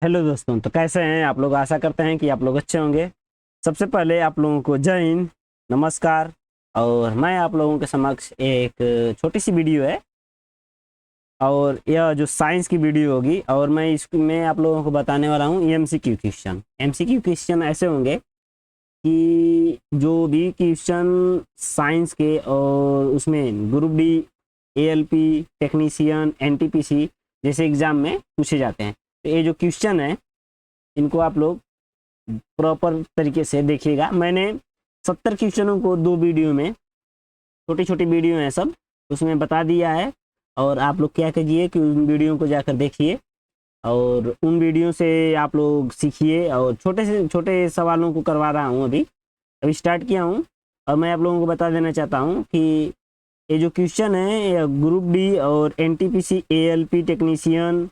Hello दोस्तों, तो कैसे हैं आप लोग। आशा करते हैं कि आप लोग अच्छे होंगे। सबसे पहले आप लोगों को जय हिंद, नमस्कार। और मैं आप लोगों के समक्ष एक छोटी सी वीडियो है, और यह जो साइंस की वीडियो होगी, और मैं इसमें आप लोगों को बताने वाला हूँ एमसीक्यू क्वेश्चन। एमसीक्यू क्वेश्चन ऐसे होंगे कि जो भी क्वेश्चन साइंस के और उसमें group D, ALP, technician, NTPC जैसे एग्जाम में पूछे जाते हैं। तो ये जो क्वेश्चन है, इनको आप लोग प्रॉपर तरीके से देखिएगा। मैंने 70 क्वेश्चनों को 2 वीडियो में, छोटी छोटी वीडियो हैं सब, उसमें बता दिया है। और आप लोग क्या कीजिए कि उन वीडियो को जाकर देखिए, और उन वीडियो से आप लोग सीखिए। और छोटे से छोटे सवालों को करवा रहा हूँ, अभी स्टार्ट किया हूँ। और मैं आप लोगों को बता देना चाहता हूँ कि ये जो क्वेश्चन है, ये ग्रुप डी और एनटीपीसी, एएलपी, टेक्नीशियन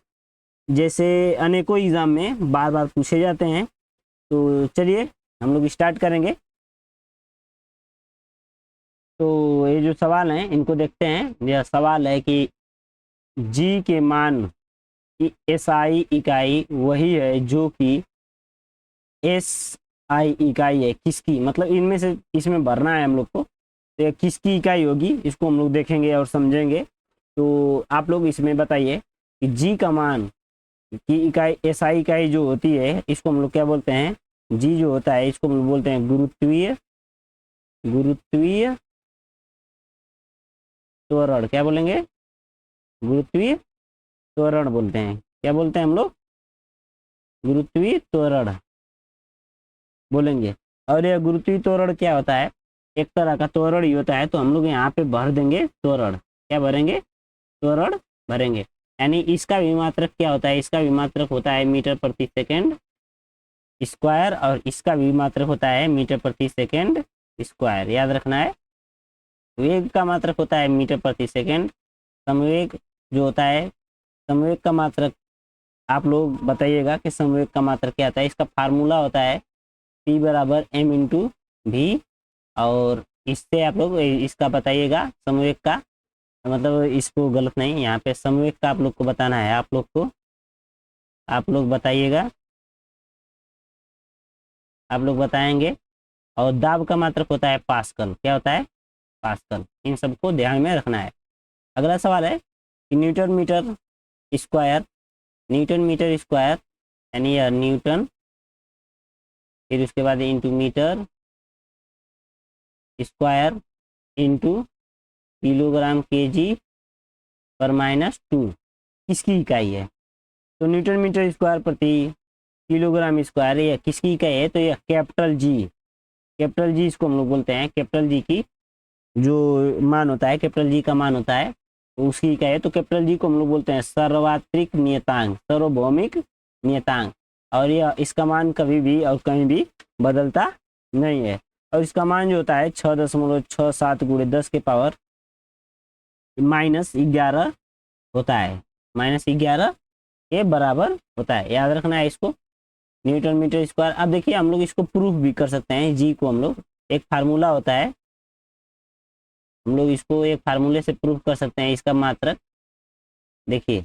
जैसे अनेकों एग्जाम में बार बार पूछे जाते हैं। तो चलिए हम लोग स्टार्ट करेंगे। तो ये जो सवाल हैं इनको देखते हैं। यह सवाल है कि जी के मान की एसआई इकाई वही है जो कि एस आई इकाई है किसकी, मतलब इनमें से इसमें भरना है हम लोग को। तो ये किसकी इकाई होगी, इसको हम लोग देखेंगे और समझेंगे। तो आप लोग इसमें बताइए कि जी का मान की इकाई, एसआई इकाई जो होती है, इसको हम लोग क्या बोलते हैं। जी जो होता है इसको हम लोग बोलते हैं गुरुत्वीय, गुरुत्वीय त्वरण। क्या बोलेंगे? गुरुत्वीय त्वरण बोलते हैं। क्या बोलते हैं हम लोग? गुरुत्वीय त्वरण बोलेंगे। और यह गुरुत्वीय त्वरण क्या होता है? एक तरह का त्वरण ही होता है। तो हम लोग यहाँ पे भर देंगे त्वरण। क्या भरेंगे? त्वरण भरेंगे। यानी इसका विमात्रक क्या होता है? इसका विमात्रक होता है मीटर प्रति सेकेंड स्क्वायर, और इसका विमात्रक होता है मीटर प्रति सेकेंड स्क्वायर। याद रखना है। वेग का मात्रक होता है मीटर प्रति सेकेंड। संवेग जो होता है, संवेग का मात्रक आप लोग बताइएगा कि संवेग का मात्रक क्या होता है। इसका फार्मूला होता है P बराबर m इंटू वी। और इससे आप लोग इसका बताइएगा संवेग का, मतलब इसको गलत नहीं, यहाँ पे संवेग का आप लोग को बताना है। आप लोग को, आप लोग बताइएगा, आप लोग बताएंगे। और दाब का मात्रक होता है पास्कल। क्या होता है? पास्कल। इन सबको ध्यान में रखना है। अगला सवाल है कि newton metre square, newton metre square यानी यह न्यूटन, फिर उसके बाद into metre square into kilogram KG पर -2 किसकी इकाई है? तो न्यूटन मीटर स्क्वायर प्रति किलोग्राम स्क्वायर यह किसकी इकाई है? तो यह कैपिटल जी, कैपिटल जी इसको हम लोग बोलते हैं। कैपिटल जी की जो मान होता है, कैपिटल जी का मान होता है, तो उसकी इकाई है। तो कैपिटल जी को हम लोग बोलते हैं सार्वत्रिक नियतांक, सार्वभौमिक नियतांक। और यह इसका मान कभी भी और कहीं भी बदलता नहीं है। और इसका मान जो होता है 6.67 गुणे 10 के पावर -11 होता है। -11 के बराबर होता है। याद रखना है इसको, न्यूटन मीटर स्क्वायर। अब देखिए हम लोग इसको प्रूफ भी कर सकते हैं। जी को हम लोग, एक फार्मूला होता है, हम लोग इसको एक फार्मूले से प्रूफ कर सकते हैं इसका मात्रक। देखिए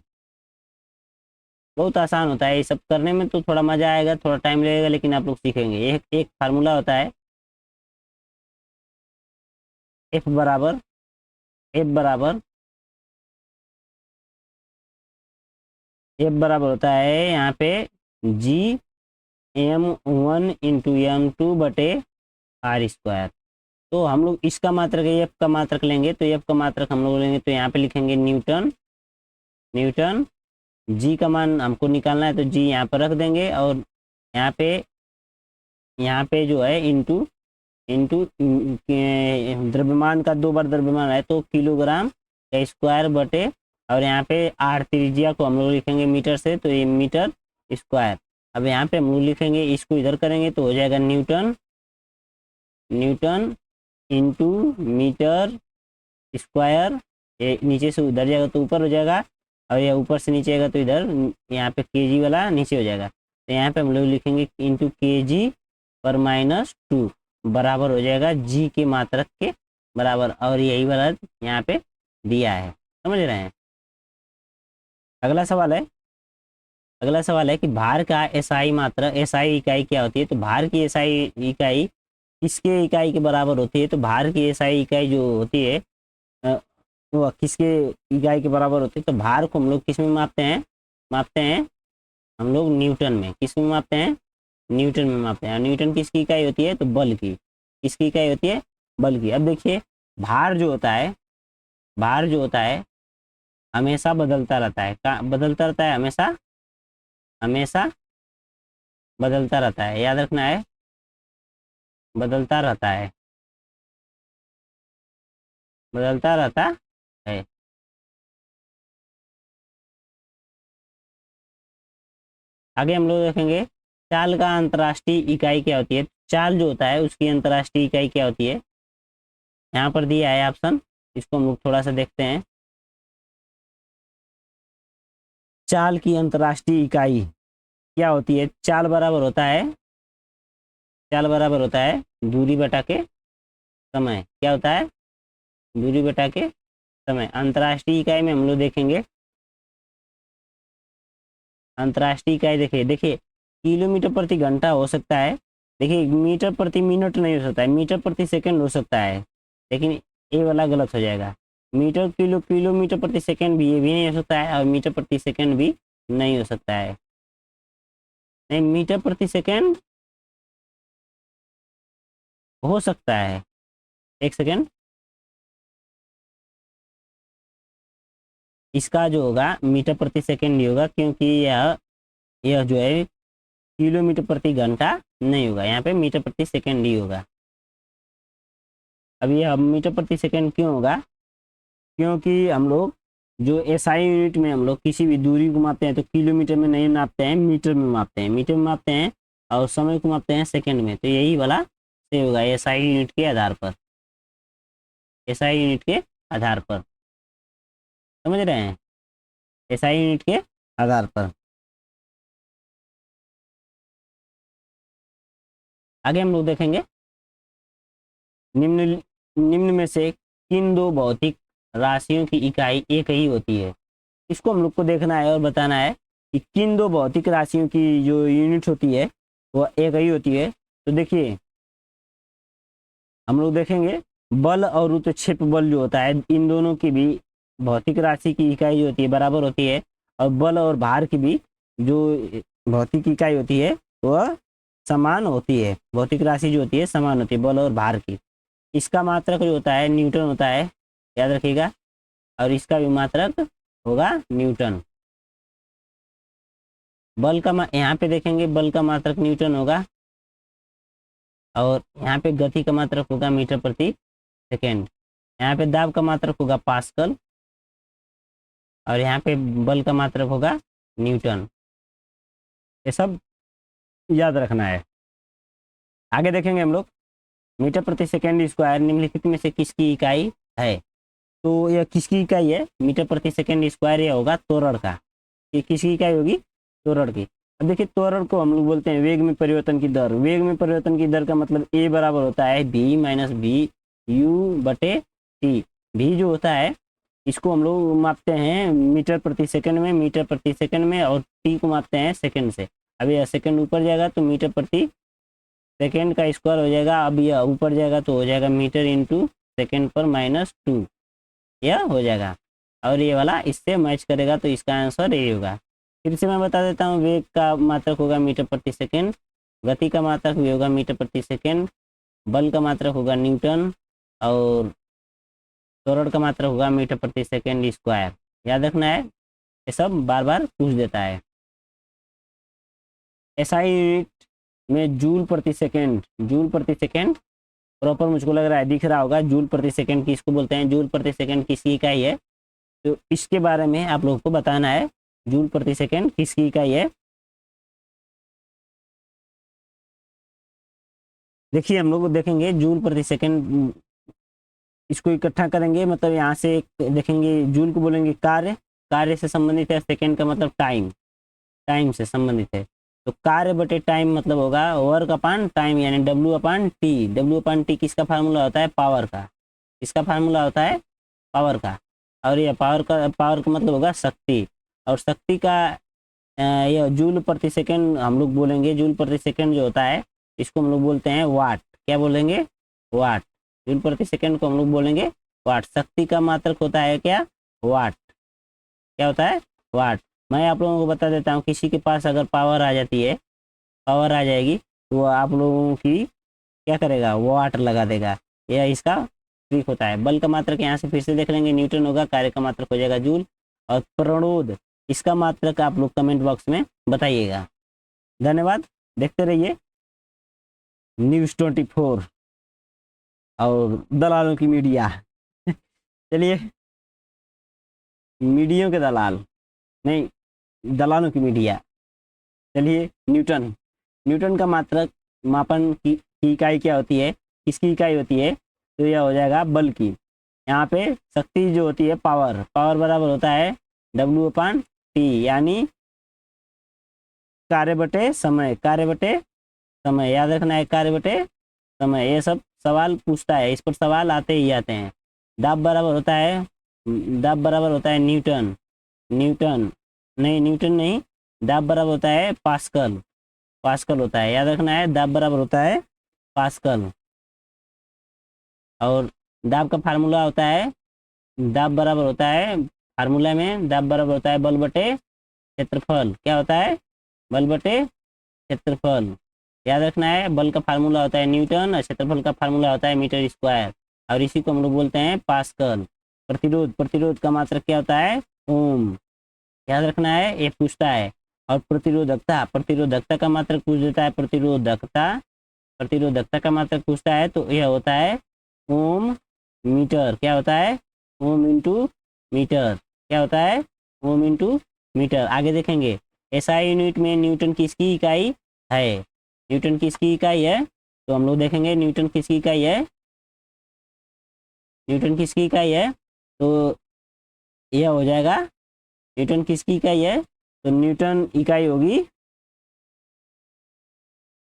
बहुत आसान होता है ये सब करने में। तो थोड़ा मजा आएगा, थोड़ा टाइम लगेगा, लेकिन आप लोग सीखेंगे। एक फार्मूला होता है एफ बराबर, एफ बराबर, एफ बराबर होता है यहाँ पे जी m1 इंटू m2 बटे आर स्क्वायर। तो हम लोग इसका मात्रक, एफ का मात्रक लेंगे। तो एफ का मात्रक हम लोग लेंगे तो यहाँ पे लिखेंगे न्यूटन, न्यूटन। जी का मान हमको निकालना है तो जी यहाँ पर रख देंगे। और यहाँ पे जो है इंटू, इंटू द्रव्यमान का 2 बार द्रव्यमान है तो किलोग्राम का स्क्वायर बटे, और यहाँ पे आर त्रिज्या को हम लोग लिखेंगे मीटर से, तो ये मीटर स्क्वायर। अब यहाँ पे हम लोग लिखेंगे, इसको इधर करेंगे तो हो जाएगा newton, newton into metre square. ये नीचे से उधर जाएगा तो ऊपर हो जाएगा, और यह ऊपर से नीचे आएगा तो इधर, यहाँ पे केजी वाला नीचे हो जाएगा। तो यहाँ पे हम लोग लिखेंगे इंटू केजी पर -2 बराबर हो जाएगा जी के मात्रक के बराबर। और यही वाला यहाँ पे दिया है, समझ रहे हैं। अगला सवाल है अगला सवाल है कि भार का एसआई मात्रा, एसआई इकाई क्या होती है? तो भार की एसआई इकाई किसके इकाई के बराबर होती है? तो भार की एसआई इकाई जो होती है वो किसके इकाई के बराबर होती है? तो भार को हम लोग किस में मापते हैं? मापते हैं हम लोग न्यूटन में। किस में मापते हैं? न्यूटन में मापते हैं। न्यूटन किसकी इकाई होती है? तो बल की। किसकी इकाई होती है? बल की। अब देखिए भार जो होता है, भार जो होता है हमेशा बदलता रहता है। बदलता रहता है हमेशा, हमेशा बदलता रहता है, याद रखना है, बदलता रहता है, बदलता रहता है। आगे हम लोग देखेंगे चाल का अंतर्राष्ट्रीय इकाई क्या होती है? चाल जो होता है उसकी अंतर्राष्ट्रीय इकाई क्या होती है? यहाँ पर दिया है ऑप्शन, इसको हम लोग थोड़ा सा देखते हैं। चाल की अंतर्राष्ट्रीय इकाई क्या होती है? चाल बराबर होता है, चाल बराबर होता है दूरी बटा के समय। क्या होता है? दूरी बटा के समय। अंतर्राष्ट्रीय इकाई में हम लोग देखेंगे, अंतर्राष्ट्रीय इकाई देखिए, देखिए किलोमीटर प्रति घंटा हो सकता है, देखिए मीटर प्रति मिनट नहीं हो सकता है, मीटर प्रति सेकंड हो सकता है, लेकिन ये वाला गलत हो जाएगा। मीटर किलो, किलोमीटर प्रति सेकंड भी, ये भी नहीं हो सकता है, और मीटर प्रति सेकंड भी नहीं हो सकता है। नहीं, मीटर प्रति सेकंड हो सकता है। एक सेकंड, इसका जो होगा मीटर प्रति सेकंड नहीं होगा, क्योंकि यह जो है किलोमीटर प्रति घंटा नहीं होगा, यहाँ पे मीटर प्रति सेकंड ही होगा। अब यह मीटर प्रति सेकंड क्यों होगा? क्योंकि हम लोग जो एसआई यूनिट में हम लोग किसी भी दूरी को मापते हैं तो किलोमीटर में नहीं मापते हैं, मीटर में मापते हैं, मीटर में मापते हैं, और समय को मापते हैं सेकंड में। तो यही वाला से होगा एसआई यूनिट के आधार पर, एसआई यूनिट के आधार पर, समझ रहे हैं? एसआई यूनिट के आधार पर। आगे हम लोग देखेंगे निम्न निम्न में से किन दो भौतिक राशियों की इकाई एक ही होती है? इसको हम लोग को देखना है और बताना है कि किन दो भौतिक राशियों की जो यूनिट होती है वो एक ही होती है। तो देखिए हम लोग देखेंगे बल और उत्क्षेप बल जो होता है, इन दोनों की भी भौतिक राशि की इकाई जो होती है बराबर होती है, और बल और भार की भी जो भौतिक इकाई होती है वह समान होती है। भौतिक राशि जो होती है समान होती है बल और भार की। इसका मात्रक जो होता है न्यूटन होता है, याद रखिएगा, और इसका भी मात्रक होगा न्यूटन। बल का यहाँ पे देखेंगे बल का मात्रक न्यूटन होगा, और यहाँ पे गति का मात्रक होगा मीटर प्रति सेकेंड। यहाँ पे दाब का मात्रक होगा पास्कल, और यहाँ पे बल का मात्रक होगा न्यूटन। ये सब याद रखना है। आगे देखेंगे हम लोग मीटर प्रति सेकेंड स्क्वायर निम्नलिखित में से किसकी इकाई है? तो यह किसकी इकाई है? मीटर प्रति सेकेंड स्क्वायर यह होगा त्वरण का। ये किसकी इकाई होगी? त्वरण की। अब देखिए त्वरण को हम लोग बोलते हैं वेग में परिवर्तन की दर। वेग में परिवर्तन की दर का मतलब ए बराबर होता है v माइनस बी यू बटे टी। भी जो होता है इसको हम लोग मापते हैं मीटर प्रति सेकंड में, मीटर प्रति सेकंड में, और टी को मापते हैं सेकंड से। अब यह सेकंड ऊपर जाएगा तो मीटर प्रति सेकंड का स्क्वायर हो जाएगा। अब यह ऊपर जाएगा तो हो जाएगा मीटर इंटू सेकेंड पर -2, यह हो जाएगा। और ये वाला इससे मैच करेगा तो इसका आंसर ये होगा। फिर से मैं बता देता हूँ, वेग का मात्रक होगा मीटर प्रति सेकेंड, गति का मात्रक भी होगा मीटर प्रति सेकेंड, बल का मात्रक होगा न्यूटन, और त्वरण का मात्रक होगा मीटर प्रति सेकेंड स्क्वायर। याद रखना है, ये सब बार बार पूछ देता है। एसआई यूनिट में जूल प्रति सेकेंड, जूल प्रति सेकेंड प्रॉपर मुझको लग रहा है दिख रहा होगा। जूल प्रति सेकेंड किसको बोलते हैं? जूल प्रति सेकेंड किसकी इकाई है? तो इसके बारे में आप लोगों को बताना है, जूल प्रति सेकेंड किसकी इकाई है। देखिए हम लोग देखेंगे जूल प्रति सेकेंड, इसको इकट्ठा करेंगे, मतलब यहाँ से देखेंगे जूल को बोलेंगे कार्य, कार्य से संबंधित है, सेकेंड का मतलब टाइम, टाइम से संबंधित है। तो कार्य बटे टाइम मतलब होगा वर्क अपान टाइम, यानी डब्ल्यू अपान टी। डब्ल्यू अपान टी किसका फार्मूला होता है? पावर का। इसका फार्मूला होता है पावर का। और यह पावर का मतलब होगा शक्ति, और शक्ति का ये जूल प्रति सेकंड हम लोग बोलेंगे। जूल प्रति सेकंड जो होता है इसको हम लोग बोलते हैं वाट। क्या बोलेंगे? वाट। जूल प्रति सेकंड को हम लोग बोलेंगे वाट। शक्ति का मात्रक होता है क्या? वाट। क्या होता है? वाट। मैं आप लोगों को बता देता हूँ, किसी के पास अगर पावर आ जाती है, पावर आ जाएगी तो आप लोगों की क्या करेगा? वाट लगा देगा। यह इसका ट्रिक होता है। बल का मात्रक यहाँ से फिर से देख लेंगे, न्यूटन होगा। कार्य का मात्रक हो जाएगा जूल। और प्रणोद, इसका मात्रक आप लोग कमेंट बॉक्स में बताइएगा। धन्यवाद, देखते रहिए न्यूज़ 24 और दलालों की मीडिया। चलिए, मीडिया के दलाल नहीं, दलालों की मीडिया। चलिए, न्यूटन। न्यूटन का मात्रक मापन की इकाई क्या होती है? किसकी इकाई होती है? तो यह हो जाएगा बल की। यहाँ पे शक्ति जो होती है पावर, पावर बराबर होता है W/T, यानी कार्य बटे समय। कार्य बटे समय याद रखना है, कार्य बटे समय। ये सब सवाल पूछता है, इस पर सवाल आते ही आते हैं। दाब बराबर होता है, दाब बराबर होता है न्यूटन। न्यूटन नहीं, न्यूटन नहीं, दाब बराबर होता है पास्कल। पास्कल होता है, याद रखना है, दाब बराबर होता है पास्कल। और दाब का फार्मूला होता है, दाब बराबर होता है, फार्मूला में दाब बराबर होता है बल बटे क्षेत्रफल। क्या होता है? बल बटे क्षेत्रफल। याद रखना है, बल का फार्मूला होता है न्यूटन और क्षेत्रफल का फार्मूला होता है मीटर स्क्वायर। और इसी को हम लोग बोलते हैं पास्कल। प्रतिरोध, प्रतिरोध का मात्रक क्या होता है? ओम। याद रखना है, ये पूछता है। और प्रतिरोधकता, प्रतिरोधकता का मात्रक पूछ देता है प्रतिरोधकता। प्रतिरोधकता का मात्रक पूछता है तो यह होता है ओम मीटर। क्या होता है? Ohm into metre. क्या होता है? Ohm into metre. आगे देखेंगे, एसआई यूनिट में न्यूटन किसकी इकाई है? न्यूटन किसकी इकाई है? तो हम लोग देखेंगे न्यूटन किसकी इकाई है। न्यूटन किसकी इकाई है? तो यह हो जाएगा न्यूटन किसकी इकाई है? तो न्यूटन इकाई होगी,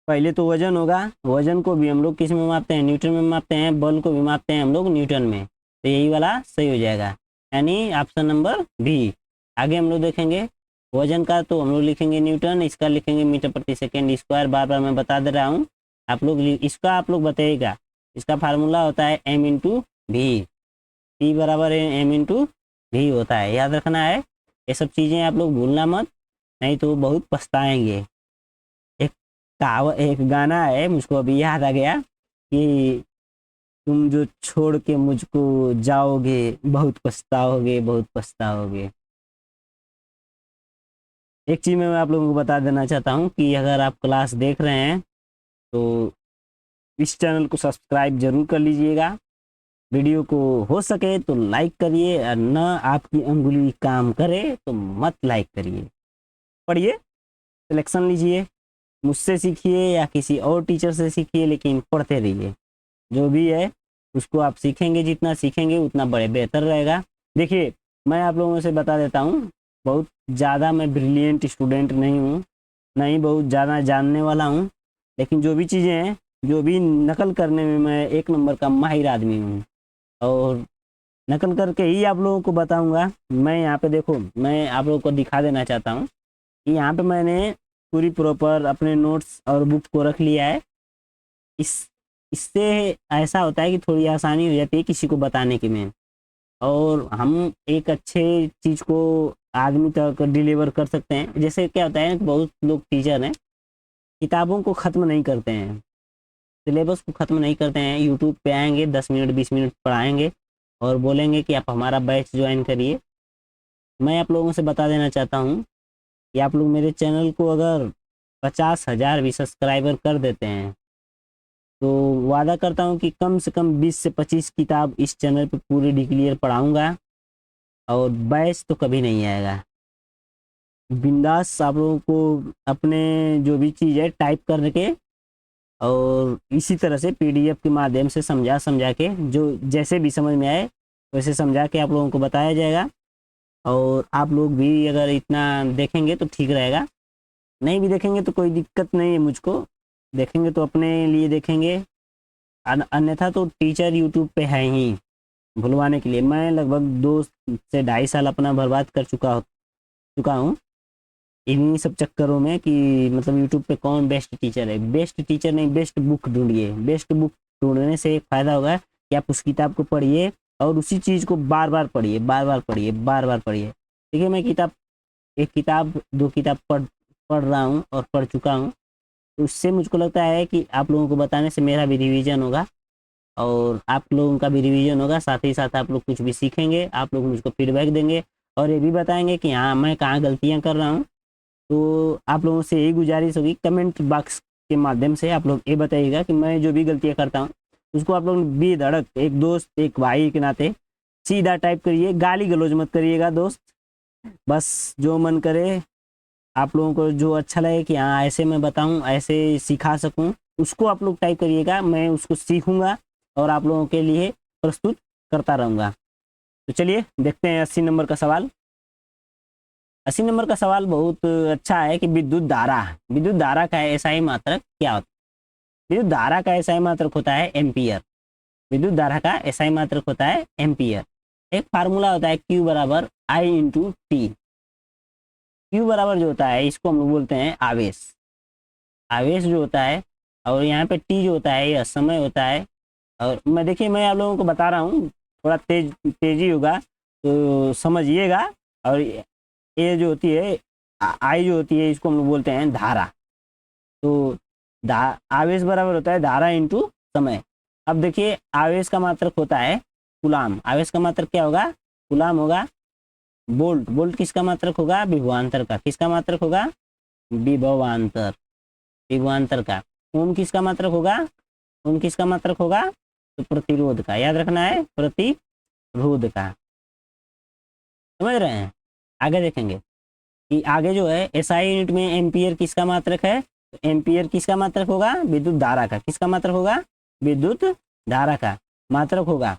पहले तो वजन होगा। वजन को भी हम लोग किस में मापते हैं? न्यूटन में मापते हैं। बल को भी मापते हैं हम लोग न्यूटन में। तो यही वाला सही हो जाएगा, यानी ऑप्शन नंबर बी। आगे हम लोग देखेंगे वजन का, तो हम लोग लिखेंगे न्यूटन, इसका लिखेंगे मीटर प्रति सेकेंड स्क्वायर। बार बार मैं बता दे रहा हूँ, आप लोग इसका आप लोग बताइएगा। इसका फार्मूला होता है m इंटू वी। P बराबर m इंटू वी होता है, याद रखना है। ये सब चीज़ें आप लोग भूलना मत, नहीं तो बहुत पछताएंगे। एक गाना है, मुझको अभी याद आ गया कि तुम जो छोड़ के मुझको जाओगे बहुत पछताओगे, बहुत पछताओगे। एक चीज़ मैं आप लोगों को बता देना चाहता हूँ कि अगर आप क्लास देख रहे हैं तो इस चैनल को सब्सक्राइब जरूर कर लीजिएगा। वीडियो को हो सके तो लाइक करिए, और न आपकी अंगुली काम करे तो मत लाइक करिए। पढ़िए, सिलेक्शन लीजिए, मुझसे सीखिए या किसी और टीचर से सीखिए, लेकिन पढ़ते रहिए। जो भी है उसको आप सीखेंगे, जितना सीखेंगे उतना बड़े बेहतर रहेगा। देखिए, मैं आप लोगों से बता देता हूँ, बहुत ज़्यादा मैं ब्रिलियंट स्टूडेंट नहीं हूँ, नहीं बहुत ज़्यादा जानने वाला हूँ, लेकिन जो भी चीज़ें हैं, जो भी नकल करने में मैं एक नंबर का माहिर आदमी हूँ। और नकल करके ही आप लोगों को बताऊँगा। मैं यहाँ पे देखो, मैं आप लोगों को दिखा देना चाहता हूँ कि यहाँ पे मैंने पूरी प्रॉपर अपने नोट्स और बुक को रख लिया है। इससे ऐसा होता है कि थोड़ी आसानी हो जाती है किसी को बताने की में, और हम एक अच्छे चीज़ को आदमी तक डिलीवर कर सकते हैं। जैसे क्या होता है, बहुत लोग टीचर हैं किताबों को ख़त्म नहीं करते हैं, सिलेबस को ख़त्म नहीं करते हैं। यूट्यूब पे आएंगे, 10 मिनट 20 मिनट पढ़ाएंगे और बोलेंगे कि आप हमारा बैच ज्वाइन करिए। मैं आप लोगों से बता देना चाहता हूँ कि आप लोग मेरे चैनल को अगर 50,000 भी सब्सक्राइबर कर देते हैं तो वादा करता हूँ कि कम से कम 20 से 25 किताब इस चैनल पे पूरी डिक्लियर पढ़ाऊँगा, और बैच तो कभी नहीं आएगा। बिंदास आप लोगों को अपने जो भी चीज़ है टाइप करके और इसी तरह से पीडीएफ के माध्यम से समझा समझा के, जो जैसे भी समझ में आए वैसे समझा के आप लोगों को बताया जाएगा। और आप लोग भी अगर इतना देखेंगे तो ठीक रहेगा, नहीं भी देखेंगे तो कोई दिक्कत नहीं है मुझको, देखेंगे तो अपने लिए देखेंगे, अन्यथा तो टीचर यूट्यूब पे है ही भुलवाने के लिए। मैं लगभग 2 से ढाई साल अपना बर्बाद कर चुका हूँ, इन्हीं सब चक्करों में कि मतलब यूट्यूब पे कौन बेस्ट टीचर है, बेस्ट टीचर नहीं, बेस्ट बुक ढूंढिए। बेस्ट बुक ढूंढने से एक फ़ायदा होगा कि आप उस किताब को पढ़िए और उसी चीज़ को बार बार पढ़िए, बार बार पढ़िए, बार बार पढ़िए। देखिए मैं एक किताब, दो किताब पढ़ रहा हूँ और पढ़ चुका हूँ, उससे मुझको लगता है कि आप लोगों को बताने से मेरा भी रिवीजन होगा और आप लोगों का भी रिवीजन होगा, साथ ही साथ आप लोग कुछ भी सीखेंगे, आप लोग मुझको फीडबैक देंगे और ये भी बताएंगे कि हाँ मैं कहाँ गलतियाँ कर रहा हूँ। तो आप लोगों से यही गुजारिश होगी, कमेंट बॉक्स के माध्यम से आप लोग ये बताइएगा कि मैं जो भी गलतियाँ करता हूँ उसको आप लोग बेधड़क, एक दोस्त एक भाई के नाते सीधा टाइप करिए, गाली गलौज मत करिएगा दोस्त। बस जो मन करे, आप लोगों को जो अच्छा लगे कि हाँ ऐसे मैं बताऊँ, ऐसे सिखा सकूँ, उसको आप लोग टाइप करिएगा, मैं उसको सीखूँगा और आप लोगों के लिए प्रस्तुत करता रहूँगा। तो चलिए देखते हैं 80 नंबर का सवाल। 80 नंबर का सवाल बहुत अच्छा है कि विद्युत धारा का एसआई मात्रक क्या होता है। विद्युत धारा का एसआई मात्रक होता है एम्पियर। विद्युत धारा का एसआई मात्रक होता है एम्पियर। एक फार्मूला होता है Q बराबर I इंटू टी। Q बराबर जो होता है इसको हम लोग बोलते हैं आवेश, आवेश जो होता है, और यहाँ पे T जो होता है यह समय होता है। और मैं देखिए मैं आप लोगों को बता रहा हूँ, थोड़ा तेजी होगा तो समझिएगा। और ये जो होती है आई जो होती है इसको हम लोग बोलते हैं धारा। तो आवेश बराबर होता है धारा इंटू समय। अब देखिए आवेश का मात्रक होता है कूलाम। आवेश का मात्रक क्या होगा? कूलाम होगा। बोल्ट, बोल्ट किसका मात्रक होगा? विभवांतर का। किसका मात्रक होगा? विभवांतर, विभवांतर का। ओम किसका मात्रक होगा? ओम किसका मात्रक होगा? तो प्रतिरोध का। याद रखना है, प्रतिरोध का। समझ रहे हैं? आगे देखेंगे कि आगे जो है एसआई यूनिट में एम्पियर किसका मात्रक है? तो एम्पियर किसका मात्रक होगा? विद्युत धारा का। किसका मात्रक होगा? विद्युत धारा का मात्रक होगा।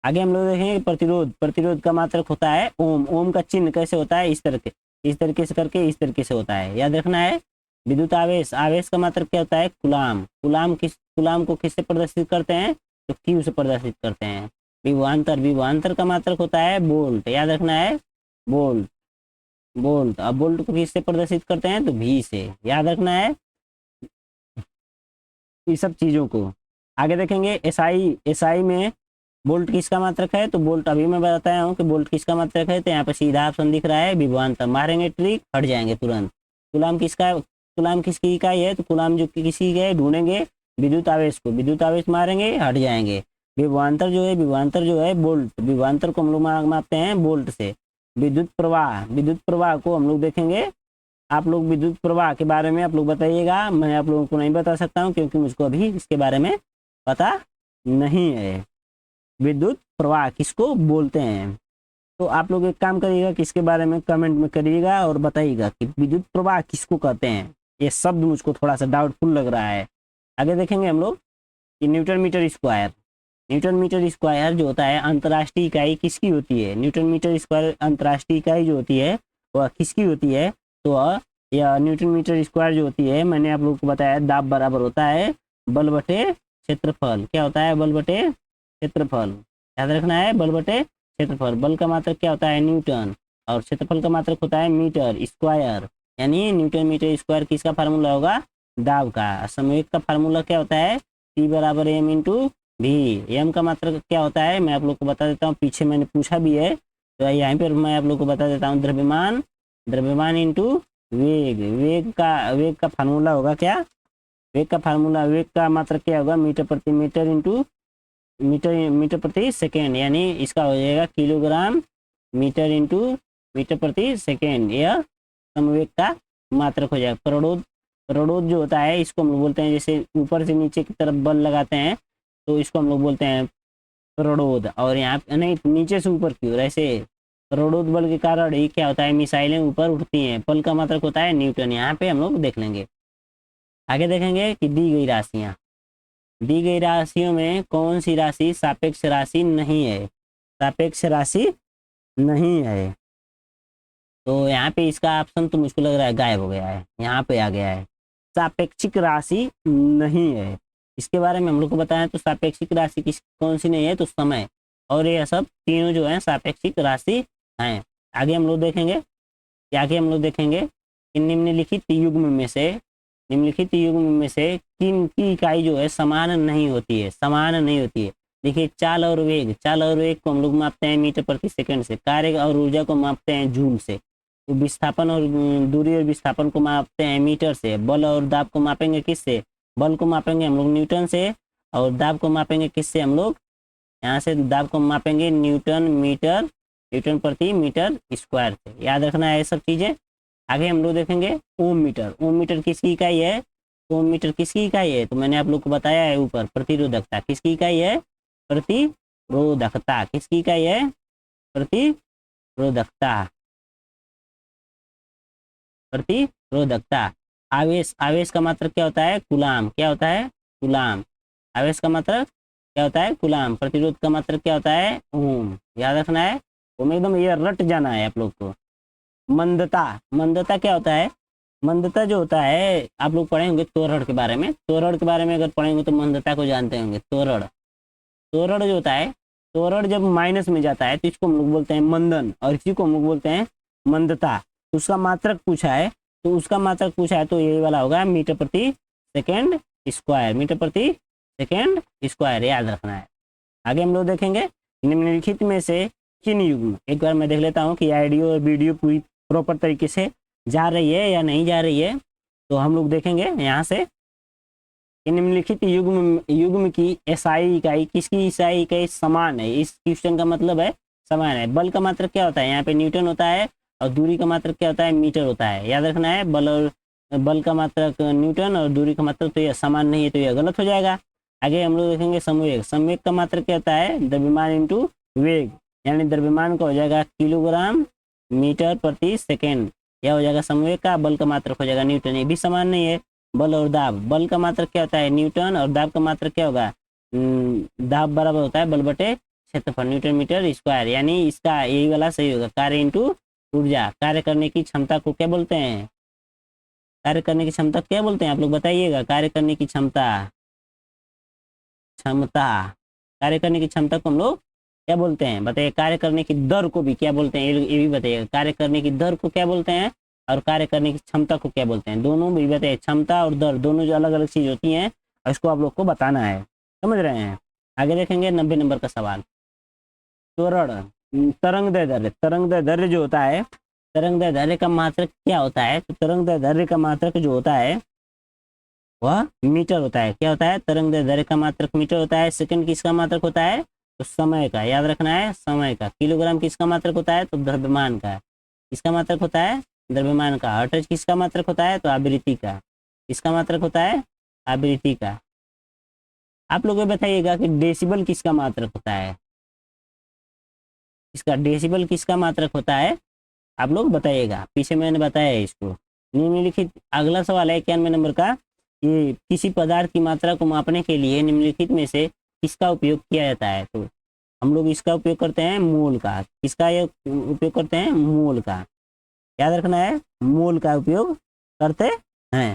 आगे हम लोग देखेंगे प्रतिरोध, प्रतिरोध का मात्रक होता है ओम। ओम का चिन्ह कैसे होता है? इस तरीके से करके इस तरीके से होता है, याद रखना है। विद्युत आवेश, आवेश का मात्रक क्या होता है? कूलाम। कूलाम को किससे प्रदर्शित करते हैं? तो क्यू से प्रदर्शित करते हैं। विभवांतर, विभवांतर का मात्रक होता है वोल्ट। याद रखना है, वोल्ट, वोल्ट। अब वोल्ट को किससे प्रदर्शित करते हैं? तो वी से। याद रखना है इस सब चीजों को। आगे देखेंगे एसआई में वोल्ट किसका मात्रक है? तो वोल्ट अभी मैं बताया हूँ कि वोल्ट किसका मात्रक है। तो यहाँ पे सीधा ऑप्शन दिख रहा है विभवांतर। मारेंगे ट्रिक, हट जाएंगे तुरंत। कूलाम किसका, कूलाम किसकी इकाई है? तो कूलाम जो किसी की है ढूंढेंगे विद्युत आवेश को, विद्युत आवेश मारेंगे, हट जाएंगे। विभवांतर जो है, विभवांतर जो है वोल्ट, विभवांतर को हम लोग मापते हैं वोल्ट से। विद्युत प्रवाह, विद्युत प्रवाह को हम लोग देखेंगे। आप लोग विद्युत प्रवाह के बारे में आप लोग बताइएगा, मैं आप लोगों को नहीं बता सकता हूँ क्योंकि मुझको अभी इसके बारे में पता नहीं है। विद्युत प्रवाह किसको बोलते हैं? तो आप लोग एक काम करिएगा कि इसके बारे में कमेंट में करिएगा और बताइएगा कि विद्युत प्रवाह किसको कहते हैं। ये शब्द मुझको थोड़ा सा डाउटफुल लग रहा है। आगे देखेंगे हम लोग कि newton metre square. Newton metre square जो होता है अंतर्राष्ट्रीय इकाई किसकी होती है? न्यूटन मीटर स्क्वायर अंतर्राष्ट्रीय इकाई जो होती है वह किसकी होती है? तो यह न्यूटन मीटर स्क्वायर जो होती है, मैंने आप लोगों को बताया दाब बराबर होता है बल बटे क्षेत्रफल। क्या होता है? बल बटे क्षेत्रफल। याद रखना है, बल बटे क्षेत्रफल। बल का मात्रक क्या होता है? न्यूटन। और क्षेत्रफल का मात्रक होता है मीटर स्क्वायर। यानी न्यूटन मीटर स्क्वायर किसका फार्मूला होगा? दाब का। संवेग का फार्मूला क्या होता है? T बराबर m इंटू भी। एम का मात्रक क्या होता है? मैं आप लोग को बता देता हूँ, पीछे मैंने पूछा भी है तो यहाँ पर मैं आप लोग को बता देता हूँ। द्रव्यमान, द्रव्यमान इंटू वेग। वेग का फार्मूला होगा क्या? वेग का फार्मूला, वेग का मात्रक क्या होगा? मीटर प्रति मीटर इंटू मीटर प्रति सेकेंड। यानी इसका हो जाएगा किलोग्राम मीटर इंटू मीटर प्रति सेकेंड। यह समवेग का मात्रक हो जाएगा। प्रणोद जो होता है इसको हम लोग बोलते हैं, जैसे ऊपर से नीचे की तरफ बल लगाते हैं तो इसको हम लोग बोलते हैं प्रणोद। और यहाँ नहीं, नीचे से ऊपर की ओर ऐसे प्रणोद बल के कारण ही क्या होता है? मिसाइलें ऊपर उठती हैं। बल का मात्रक होता है न्यूटन। यहाँ पे हम लोग देख लेंगे। आगे देखेंगे कि दी गई राशियाँ, दी गई राशियों में कौन सी राशि सापेक्ष राशि नहीं है? सापेक्ष राशि नहीं है। तो यहाँ पे इसका ऑप्शन तो मुझको लग रहा है गायब हो गया है, यहाँ पे आ गया है। सापेक्षिक राशि नहीं है। इसके बारे में हम लोग को बताएं तो सापेक्षिक राशि कौन सी नहीं है? तो समय। और ये सब तीनों जो है सापेक्षिक राशि हैं। आगे हम लोग देखेंगे कि निम्नलिखित युग्म में से किन की इकाई जो है समान नहीं होती है, समान नहीं होती है। देखिए, चाल और वेग को हम लोग मापते हैं मीटर प्रति सेकंड से, कार्य और ऊर्जा को मापते हैं जूल से, तो विस्थापन और दूरी और विस्थापन को मापते हैं मीटर से, बल और दाब को मापेंगे किससे, बल को मापेंगे हम लोग न्यूटन से, और दाब को मापेंगे किससे हम लोग, यहाँ से दाब को मापेंगे न्यूटन प्रति मीटर स्क्वायर से। याद रखना है ये सब चीजें। आगे हम लोग देखेंगे ओम मीटर किसकी इकाई है, ओम मीटर किसकी इकाई है, तो मैंने आप लोग को बताया है ऊपर, प्रतिरोधकता किसकी इकाई है, प्रतिरोधकता किसकी इकाई है, प्रतिरोधकता। आवेश का मात्रक क्या होता है, कूलाम, क्या होता है, कूलाम। आवेश का मात्रक क्या होता है, कूलाम। प्रतिरोध का मात्रक क्या होता है, ओम। याद रखना है, ओम एकदम ये रट जाना है आप लोग को। मंदता क्या होता है, मंदता जो होता है आप लोग पढ़े होंगे त्वरण के बारे में, अगर पढ़ेंगे तो मंदता को जानते होंगे। त्वरण जो होता है, त्वरण जब माइनस में जाता है तो इसको हम लोग बोलते हैं मंदन, और इसी को हम लोग बोलते हैं मंदता। उसका मात्रक पूछा है तो यही वाला होगा मीटर प्रति सेकेंड स्क्वायर, याद रखना है। आगे हम लोग देखेंगे निम्नलिखित में से किन युग्म, एक बार मैं देख लेता हूँ कि ऑडियो और वीडियो पूरी प्रॉपर तरीके से जा रही है या नहीं जा रही है। तो हम लोग देखेंगे यहाँ से निम्नलिखित युग्म की एसआई इकाई, किसकी एसआई इकाई समान है, इस क्वेश्चन का मतलब है समान है। बल का मात्रक क्या होता है, यहाँ पे न्यूटन होता है, और दूरी का मात्रक क्या होता है, मीटर होता है। याद रखना है, बल का मात्रक न्यूटन और दूरी का मात्रक तो यह समान नहीं है, तो यह गलत हो जाएगा। आगे हम लोग देखेंगे संवेग का मात्रक क्या होता है, द्रव्यमान इंटू वेग, यानी द्रव्यमान का हो जाएगा किलोग्राम मीटर प्रति सेकेंड, यह हो जाएगा संवेग का। बल का मात्रक हो जाएगा न्यूटन, ये भी समान नहीं है। बल और दाब, बल का मात्रक क्या होता है न्यूटन, और दाब का मात्रक क्या होगा, दाब बराबर होता है बल बटे क्षेत्रफल, न्यूटन मीटर स्क्वायर, यानी इसका यही वाला सही होगा। कार्य इंटू ऊर्जा, कार्य करने की क्षमता को क्या बोलते हैं, कार्य करने की क्षमता क्या बोलते हैं, आप लोग बताइएगा। कार्य करने की क्षमता कार्य करने की क्षमता को हम लोग क्या बोलते हैं, बताइए। कार्य करने की दर को भी क्या बोलते हैं, ये भी बताइएगा। कार्य करने की दर को क्या बोलते हैं, और कार्य करने की क्षमता को क्या बोलते हैं, दोनों भी बताइए। क्षमता और दर दोनों जो अलग अलग चीज होती हैं, और इसको आप लोग को बताना है, समझ रहे हैं। आगे देखेंगे 90 नंबर का सवाल, त्वरण तरंगदैर्ध्य जो होता है, तरंगदैर्ध्य का मात्रक क्या होता है, तो तरंगदैर्ध्य का मात्रक जो होता है वह मीटर होता है। क्या होता है, तरंगदैर्ध्य का मात्रक मीटर होता है। सेकंड किसका मात्रक होता है, तो समय का, याद रखना है समय का। किलोग्राम किसका मात्रक होता है, तो द्रव्यमान का। किसका मात्रक होता है, द्रव्यमान का। हर्ट्ज किसका मात्रक होता है, तो आवृत्ति का। किसका मात्रक होता है, आवृत्ति का। आप लोग बताइएगा कि डेसिबल किसका मात्रक होता है, इसका डेसिबल किसका मात्रक होता है, आप लोग बताइएगा। पीछे मैंने बताया है इसको। निम्नलिखित, अगला सवाल है 91 नंबर का, कि किसी पदार्थ की मात्रा को मापने के लिए निम्नलिखित में से किसका उपयोग किया जाता है, तो हम लोग इसका उपयोग करते हैं मोल का। किसका ये उपयोग करते हैं, मोल का। याद रखना है, मोल का उपयोग करते हैं।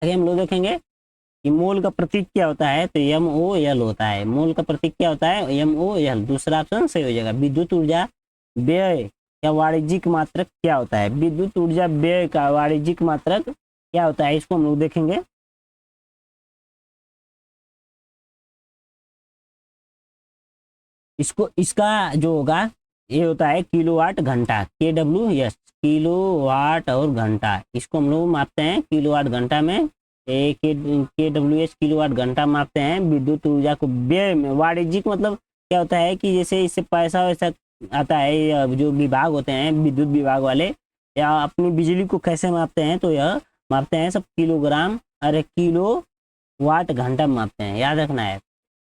आगे हम लोग देखेंगे कि मोल का प्रतीक क्या होता है, तो MOL होता है। मोल का प्रतीक क्या होता है, MOL। दूसरा ऑप्शन सही हो जाएगा। विद्युत ऊर्जा व्यय का वाणिज्यिक मात्रक क्या होता है, विद्युत ऊर्जा व्यय का वाणिज्यिक मात्रक क्या होता है, इसको हम लोग देखेंगे। इसका जो होगा ये होता है किलोवाट घंटा, KWS, किलोवाट और घंटा। इसको हम लोग मापते हैं किलोवाट घंटा में, KWS किलोवाट घंटा मापते हैं। विद्युत ऊर्जा को व्यय में, वाणिज्यिक मतलब क्या होता है कि जैसे इससे पैसा वैसा आता है, जो विभाग होते हैं विद्युत विभाग वाले, या अपनी बिजली को कैसे मापते हैं, तो यह मापते हैं सब किलोग्राम, अरे किलो वाट घंटा मापते हैं। याद रखना है,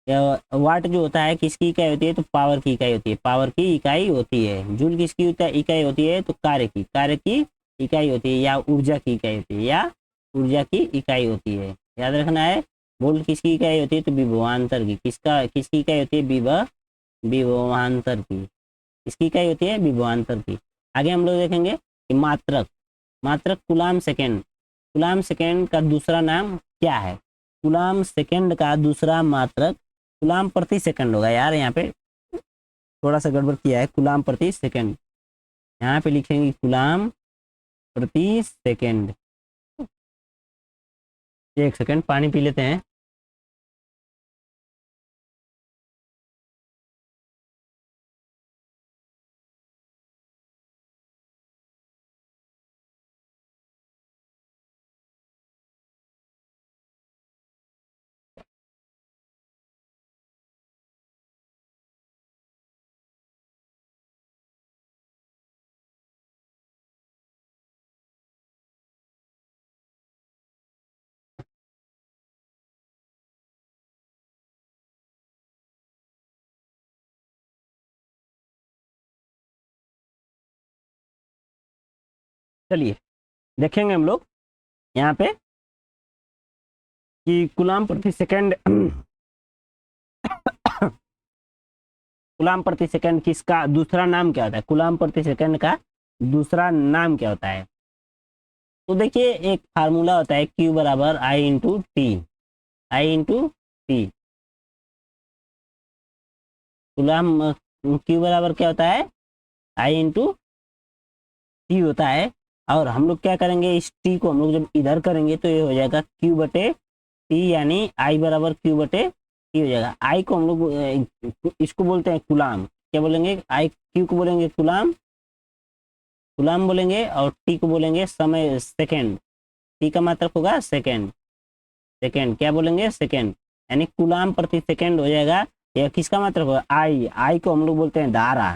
वाट जो होता है किसकी इकाई होती है, तो पावर की इकाई होती है, पावर की इकाई होती है। जूल किसकी इकाई होती है, तो कार्य की इकाई होती है, या ऊर्जा की इकाई होती है, या ऊर्जा की इकाई होती है। याद रखना है। वोल्ट किसकी इकाई होती है, तो विभवांतर की। किसकी इकाई होती है, विभवांतर की। किसकी इकाई होती है, विभवांतर की। आगे हम लोग देखेंगे कि मात्रक कूलाम सेकेंड का दूसरा नाम क्या है। कूलाम सेकेंड का दूसरा मात्रक कूलाम प्रति सेकंड होगा। यार यहाँ पे थोड़ा सा गड़बड़ किया है, कूलाम प्रति सेकंड। यहाँ पे लिखेंगे कूलाम प्रति सेकंड। एक सेकंड पानी पी लेते हैं। चलिए देखेंगे हम लोग यहाँ पे कि कूलाम प्रति सेकंड कूलाम प्रति सेकंड किसका दूसरा नाम क्या होता है, कूलाम प्रति सेकंड का दूसरा नाम क्या होता है। तो देखिए एक फार्मूला होता है Q बराबर आई इंटू टी। आई इंटू टी कूलाम Q बराबर क्या होता है, आई इंटू टी होता है। और हम लोग क्या करेंगे, इस टी को हम लोग जब इधर करेंगे तो ये हो जाएगा Q बटे टी, यानी आई बराबर Q बटे टी हो जाएगा। आई को हम लोग इसको बोलते हैं कूलाम, क्या बोलेंगे, आई Q को बोलेंगे कूलाम, कूलाम बोलेंगे, और टी को बोलेंगे समय सेकेंड। टी का मात्रक होगा सेकेंड, सेकेंड क्या बोलेंगे सेकेंड, यानी कूलाम प्रति सेकेंड हो जाएगा। यह किसका मात्रक होगा, आई। आई को हम लोग बोलते हैं धारा,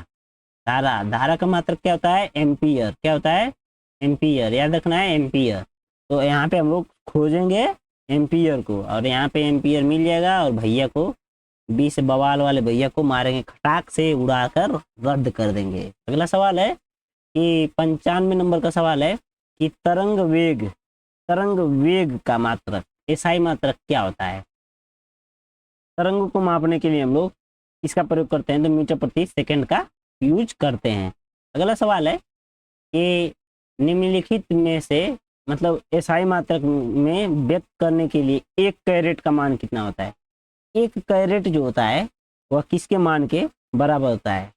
धारा, धारा का मात्रक क्या होता है, एम्पियर। क्या होता है, एम्पियर, याद रखना है एम्पियर। तो यहाँ पे हम लोग खोजेंगे एम्पियर को, और यहाँ पे एम्पियर मिल जाएगा, और भैया को 20 बवाल वाले भैया को मारेंगे, खटाक से उड़ाकर रद्द कर देंगे। अगला सवाल है कि 95 नंबर का सवाल है कि तरंग वेग का मात्रक, एसआई मात्रक क्या होता है। तरंग को मापने के लिए हम लोग इसका प्रयोग करते हैं तो मीटर प्रति सेकंड का यूज करते हैं। अगला सवाल है कि निम्नलिखित में से मतलब एसआई मात्रक में व्यक्त करने के लिए 1 कैरेट का मान कितना होता है। 1 कैरेट जो होता है वह किसके मान के बराबर होता है।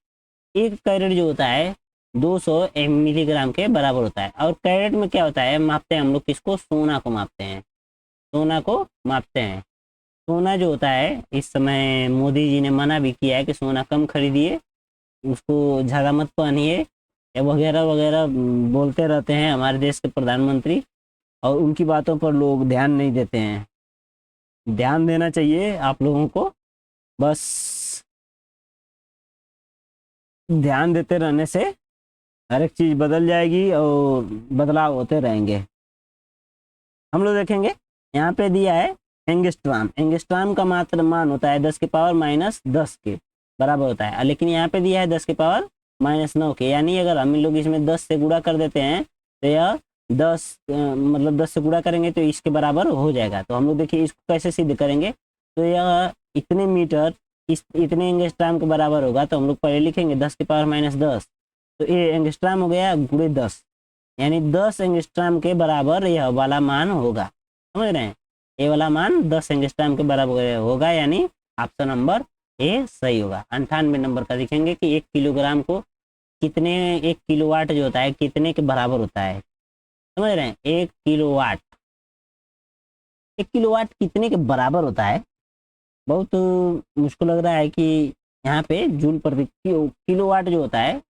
1 कैरेट जो होता है 200 मिलीग्राम के बराबर होता है। और कैरेट में क्या होता है, मापते हैं हम लोग किसको, सोना को मापते हैं, सोना को मापते हैं। सोना जो होता है, इस समय मोदी जी ने मना भी किया है कि सोना कम खरीदिए, उसको ज़्यादा मत पहनिए, या वगैरह वगैरह बोलते रहते हैं हमारे देश के प्रधानमंत्री, और उनकी बातों पर लोग ध्यान नहीं देते हैं। ध्यान देना चाहिए आप लोगों को, बस ध्यान देते रहने से हर एक चीज़ बदल जाएगी और बदलाव होते रहेंगे। हम लोग देखेंगे यहाँ पे दिया है एंगस्ट्राम। एंगस्ट्राम का मात्र मान होता है 10 के पावर माइनस 10 के बराबर होता है, लेकिन यहाँ पे दिया है 10 के पावर माइनस 9 के, यानी अगर हम लोग इसमें 10 से गुणा कर देते हैं तो यह 10 मतलब 10 से गुणा करेंगे तो इसके बराबर हो जाएगा। तो हम लोग देखिए इसको कैसे सिद्ध करेंगे, तो यह इतने मीटर इतने एंगस्ट्राम के बराबर होगा, तो हम लोग पहले लिखेंगे 10 के पावर माइनस 10, तो ये एंगस्ट्राम हो गया गुणे 10, यानी 10 एंगस्ट्राम के बराबर यह वाला मान होगा। समझ रहे हैं, ये वाला मान 10 एंगस्ट्राम के बराबर होगा, यानी ऑप्शन नंबर ए सही होगा। 98 नंबर का लिखेंगे कि 1 किलोग्राम को कितने, 1 किलोवाट जो होता है कितने के बराबर होता है। समझ रहे हैं, 1 किलोवाट, 1 किलोवाट कितने के बराबर होता है। बहुत मुश्किल लग रहा है कि यहाँ पे जूल प्रति किलोवाट जो होता है,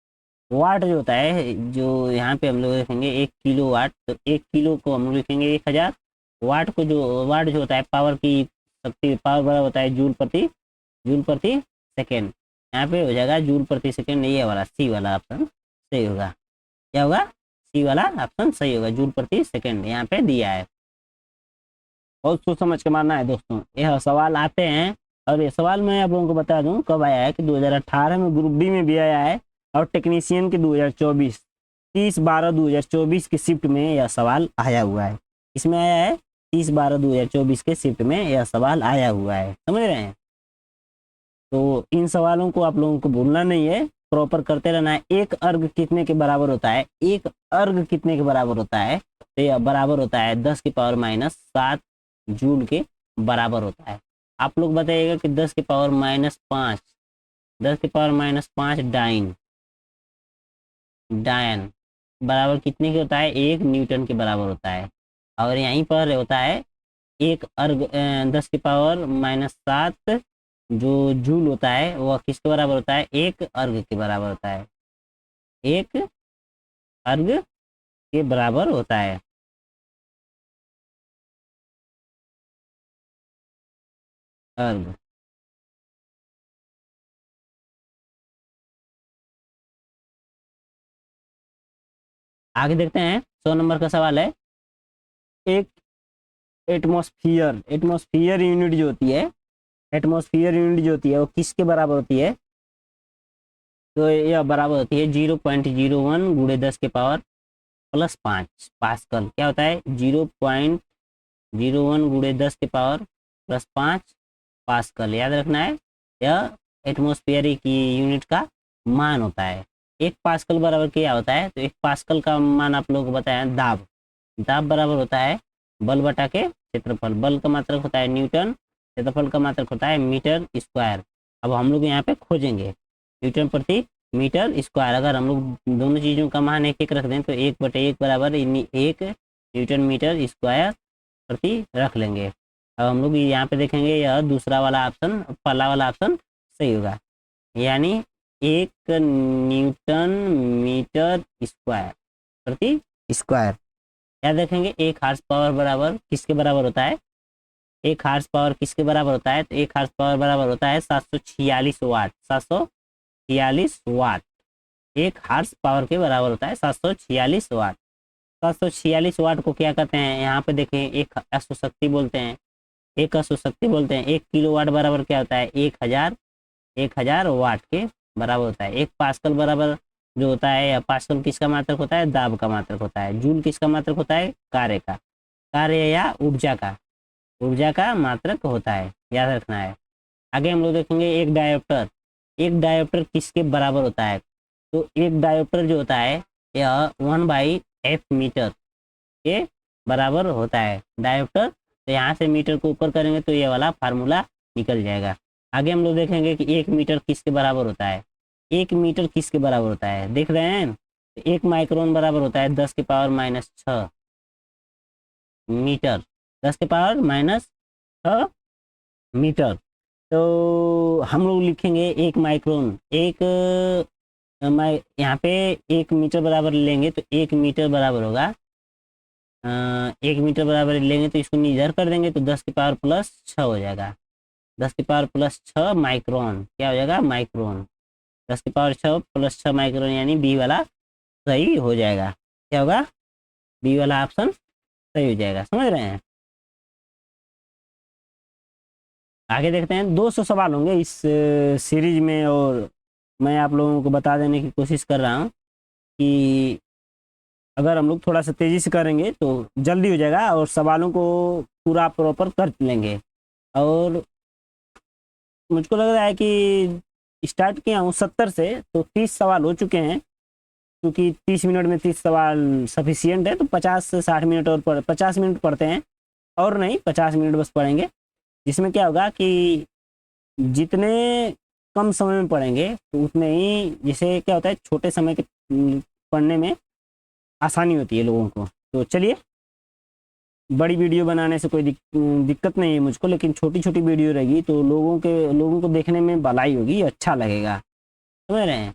वाट जो होता है, जो यहाँ पे हम लोग लिखेंगे 1 किलो वाट, तो 1 किलो को हम लोग लिखेंगे 1000, वाट को जो वाट जो होता है पावर की शक्ति, पावर बड़ा होता है जूल प्रति सेकेंड। यहाँ पे हो जाएगा जूल प्रति सेकेंड, ये वाला सी वाला ऑप्शन सही होगा। क्या होगा, सी वाला ऑप्शन सही होगा, जूल प्रति सेकेंड यहाँ पे दिया है। बहुत सोच समझ के मानना है दोस्तों, यह सवाल आते हैं। और ये सवाल मैं आप लोगों को बता दूं कब आया है कि 2018 में ग्रुप डी में भी आया है, और टेक्नीशियन के 2024 30/12/2024 की शिफ्ट में यह सवाल आया हुआ है। इसमें आया है 30/12/2024 के शिफ्ट में यह सवाल आया हुआ है। समझ रहे हैं, तो इन सवालों को आप लोगों को भूलना नहीं है, प्रॉपर करते रहना है। 1 अर्ग कितने के बराबर होता है, 1 अर्ग कितने के बराबर होता है, तो यह बराबर होता है 10 की पावर माइनस 7 जूल के बराबर होता है। आप लोग बताइएगा कि 10 की पावर माइनस 5, 10 की पावर माइनस 5 डाइन, बराबर कितने के होता है, 1 न्यूटन के बराबर होता है। और यहीं पर होता है एक अर्ग 10 की पावर -7 जो जूल होता है वह किसके बराबर होता है, 1 अर्ग के बराबर होता है, 1 अर्ग के बराबर होता है। अर्ग। आगे देखते हैं, 100 नंबर का सवाल है। एक एटमॉस्फियर यूनिट जो होती है, एटमॉस्फियर यूनिट जो होती है वो किसके बराबर होती है, तो यह बराबर होती है 0.01 गुणे 10 की पावर +5 पास्कल। क्या होता है, 0.01 गुणे 10 की पावर +5 पास्कल, याद रखना है। यह एटमॉस्फेयर की यूनिट का मान होता है। एक पास्कल बराबर क्या होता है, तो एक पास्कल का मान आप लोगों को बताया, दाब। दाब बराबर होता है बल बटा के क्षेत्रफल। बल का मात्रक होता है न्यूटन, क्षेत्रफल का मात्रक होता है मीटर स्क्वायर। अब हम लोग यहाँ पे खोजेंगे न्यूटन प्रति मीटर स्क्वायर। अगर हम लोग दोनों चीज़ों का मान एक एक रख दें तो 1/1 बराबर 1 न्यूटन मीटर स्क्वायर प्रति रख लेंगे। अब हम लोग यहाँ पे देखेंगे, यह दूसरा वाला ऑप्शन, पहला वाला ऑप्शन सही होगा, यानी 1 न्यूटन मीटर स्क्वायर प्रति स्क्वायर। याद रखेंगे, 1 हार्स पावर बराबर किसके बराबर होता है, 1 हार्स पावर किसके बराबर होता है, तो 1 हार्स पावर बराबर होता है 746 वाट। 746 वाट 1 हार्स पावर के बराबर होता है, 746 वाट। 746 वाट को क्या कहते हैं, यहाँ पे देखें, एक अश्वशक्ति बोलते हैं, एक अश्वशक्ति बोलते हैं। 1 किलोवाट बराबर क्या होता है, 1000 वाट के बराबर होता है। 1 पास्कल बराबर जो होता है, पास्कल किसका मात्रक होता है, दाब का मात्रक होता है। जूल किसका मात्रक होता है, कार्य या ऊर्जा का मात्रक होता है, याद रखना है। आगे हम लोग देखेंगे एक डायोप्टर किसके बराबर होता है, तो एक डायोप्टर जो होता है यह 1/f मीटर के बराबर होता है डायोप्टर। तो यहाँ से मीटर को ऊपर करेंगे तो ये वाला फार्मूला निकल जाएगा। आगे हम लोग देखेंगे कि 1 मीटर किसके बराबर होता है, 1 मीटर किसके बराबर होता है, देख रहे हैं। तो 1 माइक्रोन बराबर होता है 10 की पावर -6 मीटर, 10 की पावर -6 मीटर। तो हम लोग लिखेंगे 1 माइक्रोन, यहाँ पे 1 मीटर बराबर लेंगे तो 1 मीटर बराबर होगा, 1 मीटर बराबर लेंगे तो इसको इधर कर देंगे तो 10 की पावर +6 हो जाएगा। 10 की पावर +6 माइक्रोन क्या हो जाएगा, माइक्रोन। 10 की पावर 6 + 6 माइक्रोन, यानी बी वाला सही हो जाएगा। क्या होगा, बी वाला ऑप्शन सही हो जाएगा, समझ रहे हैं। आगे देखते हैं, 200 सवाल होंगे इस सीरीज में, और मैं आप लोगों को बता देने की कोशिश कर रहा हूँ कि अगर हम लोग थोड़ा सा तेज़ी से करेंगे तो जल्दी हो जाएगा और सवालों को पूरा प्रॉपर कर लेंगे। और मुझको लग रहा है कि स्टार्ट किया हूँ 70 से, तो 30 सवाल हो चुके हैं, क्योंकि 30 मिनट में 30 सवाल सफिशियंट है। तो 50 से 60 मिनट और 50 मिनट पढ़ते हैं, और नहीं 50 मिनट बस पढ़ेंगे, जिसमें क्या होगा कि जितने कम समय में पढ़ेंगे तो उतने ही, जैसे क्या होता है, छोटे समय के पढ़ने में आसानी होती है लोगों को। तो चलिए, बड़ी वीडियो बनाने से कोई दिक्कत नहीं है मुझको, लेकिन छोटी छोटी वीडियो रहेगी तो लोगों को देखने में भलाई होगी, अच्छा लगेगा, समझ रहे हैं।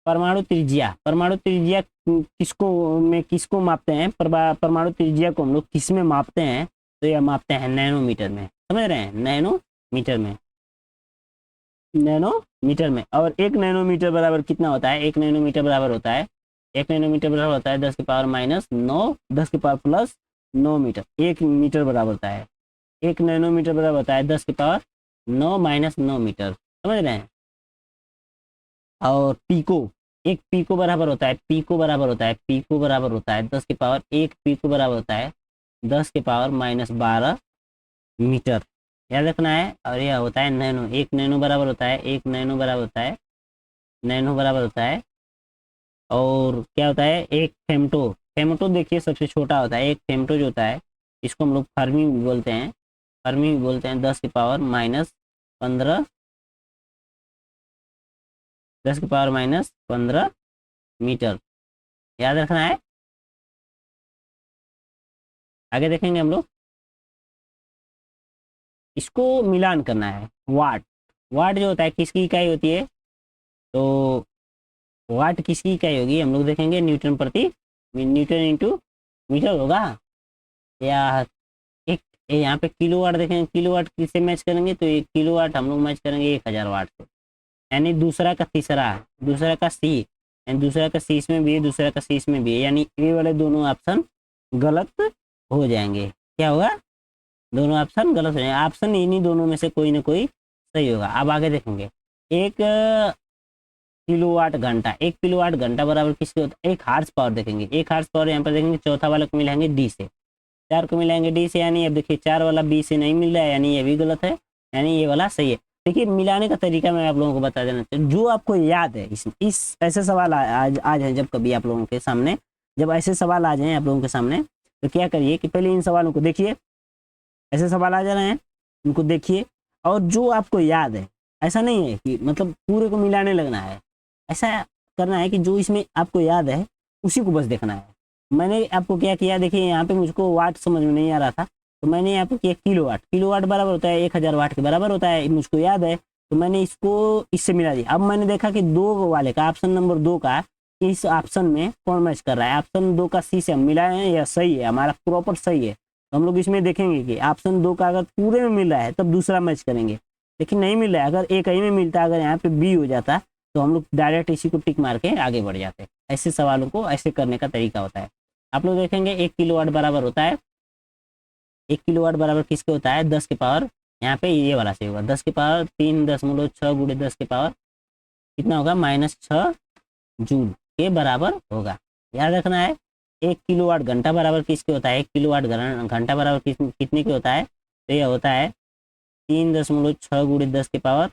परमाणु त्रिज्या किसको मापते हैं, परमाणु त्रिज्या को हम लोग किस में मापते हैं, तो यह मापते हैं नैनोमीटर में, समझ रहे हैं, नैनोमीटर में। और 1 नैनोमीटर बराबर कितना होता है, 1 नैनोमीटर बराबर होता है, 1 नैनोमीटर बराबर होता है 10 की पावर-9, 10 की पावर+9 मीटर। 1 मीटर बराबर होता है, 1 नैनोमीटर बराबर होता है 10 की पावर-9 - 9 मीटर, समझ रहे हैं। और पीको बराबर होता है, पीको बराबर होता है 10 की पावर 1 पीको बराबर होता है 10 की पावर-12 मीटर, याद रखना है। और यह होता है नैनो, 1 नैनो बराबर होता है, 1 नैनो बराबर होता है, नैनो बराबर होता है। और क्या होता है, एक फेमटो देखिए सबसे छोटा होता है। एक फेमटो जो होता है इसको हम लोग फर्मी भी बोलते हैं, 10 की पावर-15, 10 की पावर-15 मीटर। याद रखना है। आगे देखेंगे हम लोग, इसको मिलान करना है। वाट, वाट जो होता है किसकी इकाई होती है, तो वाट किसकी इकाई होगी, हम लोग देखेंगे न्यूटन प्रति, न्यूटन इंटू मीटर होगा, या एक यहाँ पे किलो वाट देखेंगे, किलो वाट किससे मैच करेंगे, तो एक किलो वाट हम लोग मैच करेंगे 1000 वाट से। यानी दूसरा का तीसरा, दूसरा का सी, यानी दूसरा का सी इसमें भी है, दूसरा का सी इसमें भी है, यानी ये वाले दोनों ऑप्शन गलत हो जाएंगे। क्या होगा, दोनों ऑप्शन गलत हो जाएंगे, ऑप्शन इन्हीं दोनों में से कोई ना कोई सही होगा। अब आगे देखेंगे, एक किलोवाट घंटा, एक किलोवाट घंटा बराबर किसके होता है, एक हार्स पावर देखेंगे, एक हार्स पावर यहाँ पर देखेंगे, चौथा वाले को मिलाएंगे डी से, 4 को मिलाएंगे डी से, यानी अब देखिए 4 वाला बी से नहीं मिल रहा है, यानी ये भी गलत है, यानी ये वाला सही है। देखिए मिलाने का तरीका मैं आप लोगों को बता देना चाहिए, जो आपको याद है इस ऐसे सवाल आ जाए जब कभी आप लोगों के सामने, जब ऐसे सवाल आ जाए आप लोगों के सामने, तो क्या करिए कि पहले इन सवालों को देखिए, ऐसे सवाल आ जा रहे हैं उनको देखिए, और जो आपको याद है, ऐसा नहीं है कि मतलब पूरे को मिलाने लगना है, ऐसा करना है कि जो इसमें आपको याद है उसी को बस देखना है। मैंने आपको क्या किया, देखिए यहाँ पे मुझको वाट समझ में नहीं आ रहा था, तो मैंने यहाँ पे किया किलो वाट, किलो वाट बराबर होता है 1000 वाट के बराबर होता है, मुझको याद है, तो मैंने इसको इससे मिला दिया। अब मैंने देखा कि 2 वाले का, ऑप्शन नंबर 2 का इस ऑप्शन में कौन मैच कर रहा है, ऑप्शन 2 का सी से हम मिलाए हैं, या सही है, हमारा प्रॉपर सही है, तो हम लोग इसमें देखेंगे कि ऑप्शन 2 का अगर पूरे में मिल रहा है तब दूसरा मैच करेंगे, लेकिन नहीं मिल रहा है, अगर एक ही में मिलता है, अगर यहाँ पे बी हो जाता तो हम लोग डायरेक्ट इसी को टिक मार के आगे बढ़ जाते। ऐसे सवालों को ऐसे करने का तरीका होता है। आप लोग देखेंगे 1 किलोवाट बराबर होता है, 1 किलोवाट बराबर किसके होता है, 10 के पावर, यहाँ पे ये वाला से होगा 10 के पावर 3.6 गुणे 10 के पावर कितना होगा, -6 जूल के बराबर होगा। याद रखना है। 1 किलोवाट घंटा बराबर किसके होता है, 1 किलोवाट घंटा बराबर कितने के होता है, तो यह होता है 3.6 गुणे 10 के पावर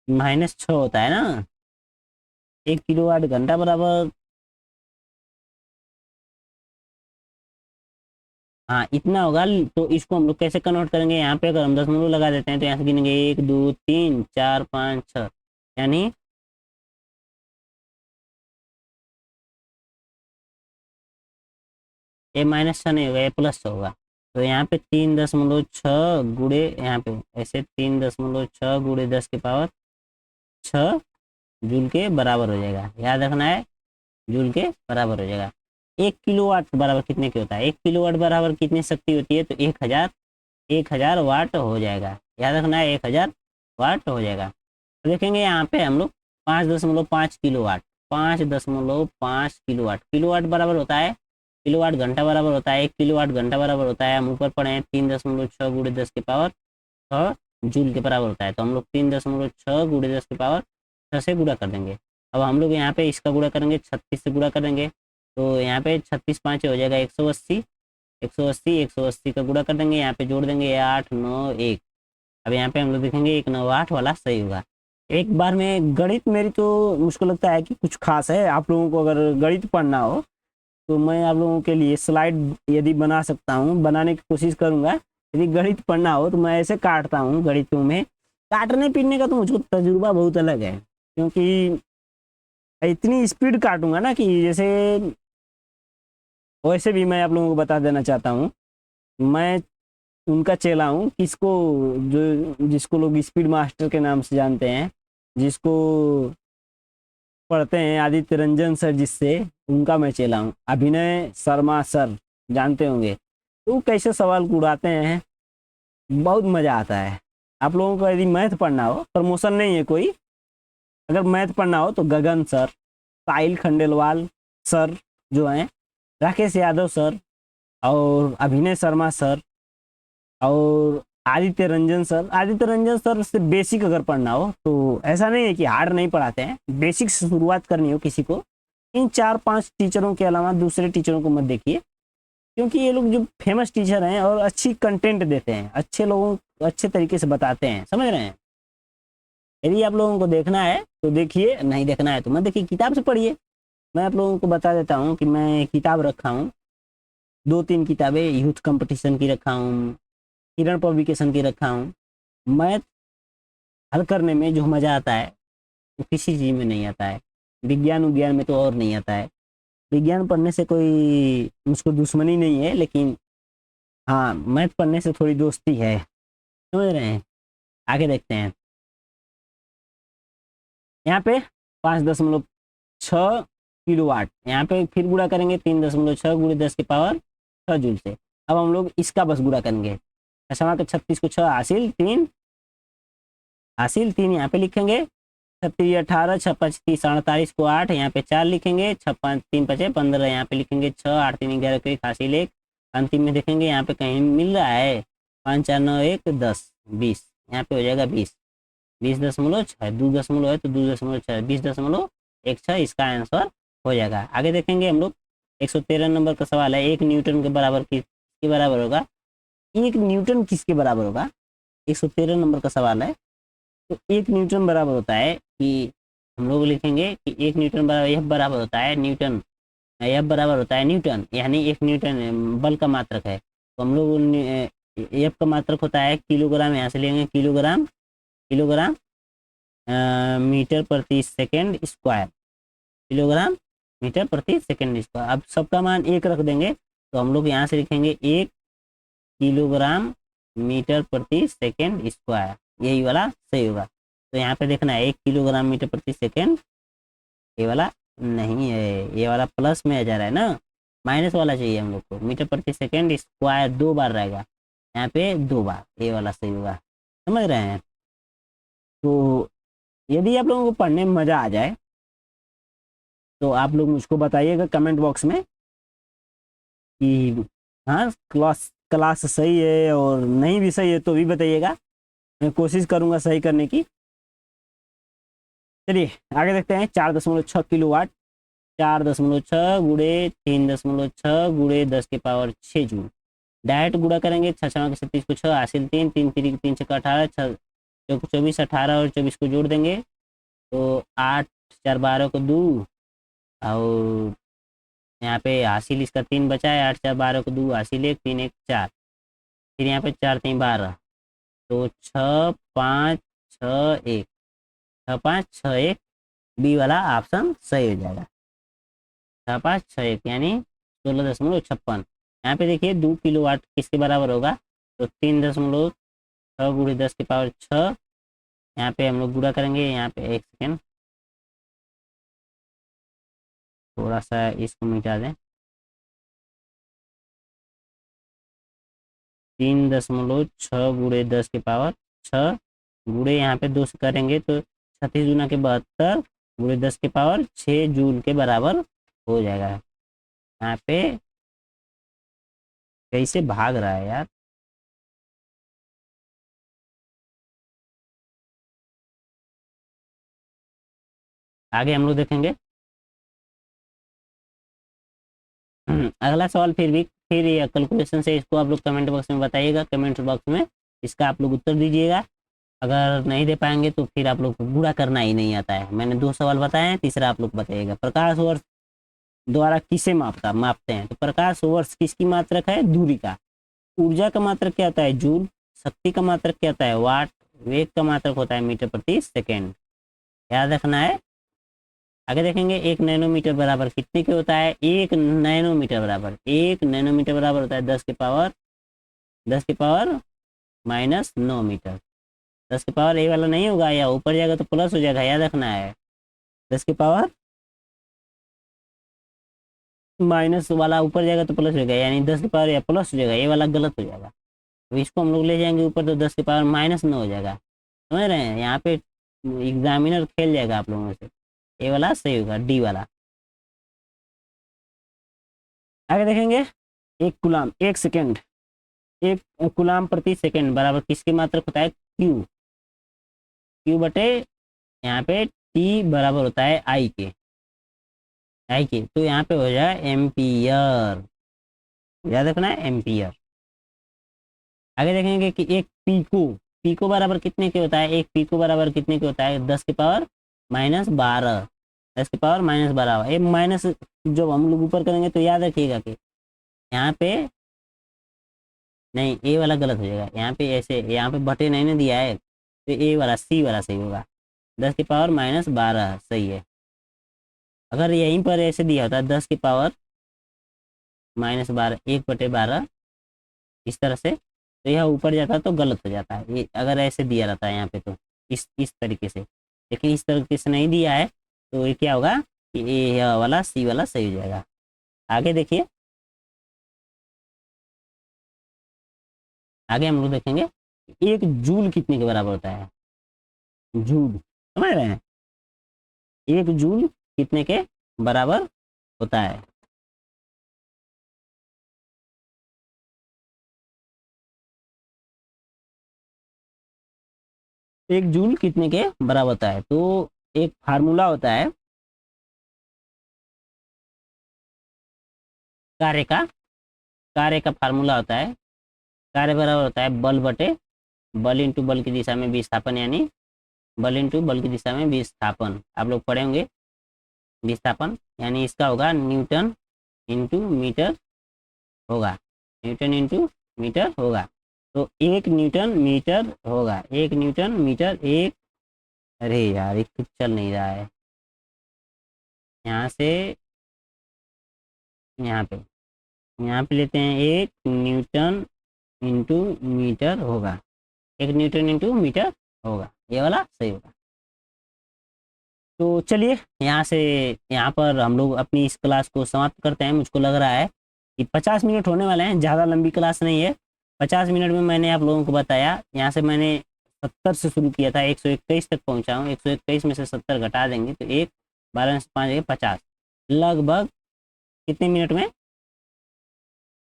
-6 होता है ना। 1 किलोवाट घंटा बराबर, हाँ इतना होगा। तो इसको हम लोग कैसे कन्वर्ट करेंगे, यहाँ पे अगर हम दशमलव लगा देते हैं तो यहाँ से गिनेंगे 1 2 3 4 5 6, यानी ये -6 नहीं होगा, ये +6 होगा। तो यहाँ पे 3.6 गुणे, यहाँ पे ऐसे 3.6 गुणे 10 के पावर 6 जूल के बराबर हो जाएगा। याद रखना है, जूल के बराबर हो जाएगा। 1 किलोवाट बराबर कितने की होता है, 1 किलोवाट बराबर कितनी शक्ति होती है, तो 1000 वाट हो जाएगा। याद रखना है 1000 वाट हो जाएगा। तो देखेंगे यहाँ पे हम लोग 5.5 किलोवाट, 5.5 किलोवाट, किलोवाट बराबर होता है, किलोवाट घंटा बराबर होता है, 1 किलोवाट घंटा बराबर होता है, हम ऊपर पढ़े हैं 3.6 गुणे 10 के पावर 6 जूल के बराबर होता है। तो हम लोग 3.6 गुणे 10 के पावर 6 से गुणा कर देंगे। अब हम लोग यहाँ पे इसका गुणा करेंगे 36 से गुणा करेंगे, तो यहाँ पे 36 5 हो जाएगा 180, 180 180 का गुणा कर देंगे, यहाँ पे जोड़ देंगे 8 9 1। अब यहाँ पे हम लोग देखेंगे 198 वाला सही होगा। एक बार में गणित मेरी तो मुझको लगता है कि कुछ खास है, आप लोगों को अगर गणित पढ़ना हो तो मैं आप लोगों के लिए स्लाइड यदि बना सकता हूँ, बनाने की कोशिश करूँगा। यदि गणित पढ़ना हो तो मैं ऐसे काटता हूँ, गणितों में काटने पीटने का तो मुझको तजुर्बा बहुत अलग है, क्योंकि इतनी स्पीड काटूंगा ना कि जैसे, वैसे भी मैं आप लोगों को बता देना चाहता हूँ, मैं उनका चेला हूँ, किसको, जो जिसको लोग स्पीड मास्टर के नाम से जानते हैं, जिसको पढ़ते हैं आदित्य रंजन सर, जिससे उनका मैं चेला हूँ। अभिनय शर्मा सर जानते होंगे, तो कैसे सवाल को उड़ाते हैं, बहुत मज़ा आता है। आप लोगों को यदि मैथ पढ़ना हो, प्रमोशन नहीं है कोई, अगर मैथ पढ़ना हो तो गगन सर, साहिल खंडेलवाल सर जो हैं, राकेश यादव सर, और अभिनय शर्मा सर, और आदित्य रंजन सर से बेसिक अगर पढ़ना हो, तो ऐसा नहीं है कि हार्ड नहीं पढ़ाते हैं, बेसिक से शुरुआत करनी हो किसी को, इन 4-5 टीचरों के अलावा दूसरे टीचरों को मत देखिए, क्योंकि ये लोग जो फेमस टीचर हैं और अच्छी कंटेंट देते हैं, अच्छे लोगों को अच्छे तरीके से बताते हैं, समझ रहे हैं। यदि आप लोगों को देखना है तो देखिए, नहीं देखना है तो मत देखिए, किताब से पढ़िए। मैं आप लोगों को बता देता हूँ कि मैं किताब रखा हूँ, 2-3 किताबें यूथ कंपटीशन की रखा हूँ, किरण पब्लिकेशन की रखा हूँ। मैथ हल करने में जो मज़ा आता है वो किसी चीज़ में नहीं आता है। विज्ञान विज्ञान में तो और नहीं आता है। विज्ञान पढ़ने से कोई मुझको दुश्मनी नहीं है, लेकिन हाँ मैथ पढ़ने से थोड़ी दोस्ती है, समझ रहे हैं। आगे देखते हैं। यहाँ पे 5.6 किलोवाट, यहाँ पे फिर गुणा करेंगे 3.6 गुणे 10 की पावर 6 जूल से। अब हम लोग इसका बस गुणा करेंगे। दशमा के 36 को 6 हासिल 3, हासिल 3 यहाँ पे लिखेंगे। 36 18, 6 5 30 48 को 8 यहाँ पे 4 लिखेंगे। 6 5 3 5 15 यहाँ पे लिखेंगे। 6 8 3 11 को 1 हासिल 1। अंतिम में देखेंगे यहाँ पे कहीं मिल रहा है 5 4 9 1 10 20, यहाँ पे हो जाएगा 20। 20.6, 2 दशमलव है तो 2.6, 20.16 इसका आंसर हो जाएगा। आगे देखेंगे हम लोग। 113 नंबर का सवाल है, 1 न्यूटन के बराबर किसके बराबर होगा? 1 न्यूटन किसके बराबर होगा? 113 नंबर का सवाल है। तो 1 न्यूटन बराबर होता है कि हम लोग लिखेंगे कि 1 न्यूटन बराबर यह बराबर होता है न्यूटन, यह बराबर होता है न्यूटन, यानी 1 न्यूटन बल का मात्रक है। तो हम लोग एफ का मात्रक होता है किलोग्राम, यहाँ से लेंगे किलोग्राम, किलोग्राम मीटर प्रति सेकेंड स्क्वायर, किलोग्राम मीटर प्रति सेकेंड स्क्वायर। अब सबका मान 1 रख देंगे तो हम लोग यहाँ से लिखेंगे 1 किलोग्राम मीटर प्रति सेकेंड स्क्वायर, यही वाला सही होगा। तो यहाँ पे देखना है 1 किलोग्राम मीटर प्रति सेकेंड, ये वाला नहीं है, ये वाला प्लस में आ जा रहा है ना, माइनस वाला चाहिए हम लोग को। मीटर प्रति सेकेंड स्क्वायर 2 बार रहेगा, यहाँ पे 2 बार, ये वाला सही होगा। समझ रहे हैं। तो यदि आप लोगों को पढ़ने में मज़ा आ जाए तो आप लोग मुझको बताइएगा कमेंट बॉक्स में कि हाँ क्लास क्लास सही है, और नहीं भी सही है तो भी बताइएगा, मैं कोशिश करूँगा सही करने की। चलिए आगे देखते हैं। 4.6 किलोवाट, 4.6 गुणे 3.6 गुणे 10 की पावर 6 जूल। डायरेक्ट गुणा करेंगे। 6 6 37 को 6 हासिल 3, 3 3 3 6 18, 6 24 18 और 24 को जोड़ देंगे तो 8 4 12 को 2, और यहाँ पे हासिल इसका 3 बचा है। 8 4 12 को 2 हासिल 1, 3 1 4, फिर यहाँ पे 4 3 12, तो 6 5 6 1, 6 5 6 1, बी वाला ऑप्शन सही हो जाएगा। 6 5 6 1 यानी 16.56। यहाँ पे देखिए 2 किलोवाट किसके बराबर होगा? तो 3.6 गुणे 10 की पावर 6, यहाँ पे हम लोग गुणा करेंगे। यहाँ पे 1 सेकेंड, थोड़ा सा इसको मिटा दें। 3.6 गुणे 10 की पावर 6 गुणे यहाँ पे 2 से करेंगे तो 36 दूना के 72 गुणे 10 की पावर 6 जूल के बराबर हो जाएगा। यहाँ पे कैसे भाग रहा है यार। आगे हम लोग देखेंगे। अगला सवाल फिर ये कैलकुलेशन से, इसको आप लोग कमेंट बॉक्स में बताइएगा। कमेंट बॉक्स में इसका आप लोग उत्तर दीजिएगा। अगर नहीं दे पाएंगे तो फिर आप लोग को गुणा करना ही नहीं आता है। मैंने 2 सवाल बताए हैं, तीसरा आप लोग बताइएगा। प्रकाश वर्ष द्वारा किसे मापते हैं? तो प्रकाश वर्ष किसकी मात्रक है? दूरी का। ऊर्जा का मात्रक क्या होता है? जूल। शक्ति का मात्रक क्या होता है? वाट। वेग का मात्रक होता है मीटर प्रति सेकेंड। याद रखना है। आगे देखेंगे। 1 नैनोमीटर बराबर कितने के होता है? 1 नैनोमीटर बराबर, 1 नैनोमीटर बराबर होता है 10 की पावर -9 मीटर। 10 की पावर ये वाला नहीं होगा, या ऊपर जाएगा तो प्लस हो जाएगा, याद रखना है। 10 की पावर माइनस वाला ऊपर जाएगा तो प्लस हो जाएगा, यानी 10 की पावर या प्लस हो जाएगा, ये वाला गलत हो जाएगा। तो इसको हम लोग ले जाएंगे ऊपर तो 10 की पावर -9 हो जाएगा। समझ रहे हैं। यहाँ पे एग्जामिनर खेल जाएगा आप लोगों से। ये वाला सही होगा, डी वाला। आगे देखेंगे। 1 गुलाम 1 सेकेंड, 1 गुलाम प्रति सेकेंड बराबर किसके मात्रक होता है? क्यू। क्यू बटे यहाँ पे टी बराबर होता है आई के, आई के। तो यहाँ पे हो जाए एम्पियर, याद रखना है एम्पियर। आगे देखेंगे कि 1 पीको, पीको बराबर कितने के होता है? 1 पीको बराबर कितने के होता है? 10 की पावर -12, 10 की पावर -12। ये माइनस जब हम लोग ऊपर करेंगे तो याद रखिएगा कि यहाँ पे नहीं, ए वाला गलत हो जाएगा। यहाँ पे ऐसे, यहाँ पे बटे नहीं ना दिया है, तो ए वाला सी वाला सही होगा। 10 की पावर -12 सही है। अगर यहीं पर ऐसे दिया होता 10 की पावर -12 1/12 इस तरह से, तो यह ऊपर जाता तो गलत हो जाता है। ये अगर ऐसे दिया रहता है यहाँ पे तो इस तरीके से, लेकिन इस तरीके से नहीं दिया है, तो ये क्या होगा कि यह वाला सी वाला सही हो जाएगा। आगे देखिए, आगे हम लोग देखेंगे एक जूल कितने के बराबर होता है। जूल समझ रहे हैं, एक जूल कितने के बराबर होता है। एक जूल कितने के बराबर होता है, तो एक फार्मूला होता है कार्य का, कार्य का फार्मूला होता है, कार्य बराबर होता है बल बटे बल इंटू बल की दिशा में विस्थापन, यानी बल इंटू बल की दिशा में विस्थापन। आप लोग पढ़े होंगे विस्थापन, यानी इसका होगा न्यूटन इंटू मीटर होगा, न्यूटन इंटू मीटर होगा। तो एक न्यूटन मीटर होगा, एक न्यूटन मीटर एक, अरे यार ये कुछ चल नहीं रहा है, यहाँ से यहाँ पे, यहाँ पे लेते हैं एक न्यूटन इंटू मीटर होगा, एक न्यूटन इंटू मीटर होगा, ये वाला सही होगा। तो चलिए यहाँ से, यहाँ पर हम लोग अपनी इस क्लास को समाप्त करते हैं। मुझको लग रहा है कि 50 मिनट होने वाले हैं, ज़्यादा लंबी क्लास नहीं है। 50 मिनट में मैंने आप लोगों को बताया, यहाँ से मैंने 70 से शुरू किया था, 121 तक पहुँचा हूँ। 121 में से 70 घटा देंगे तो 1 12 से 5 50, लगभग कितने मिनट में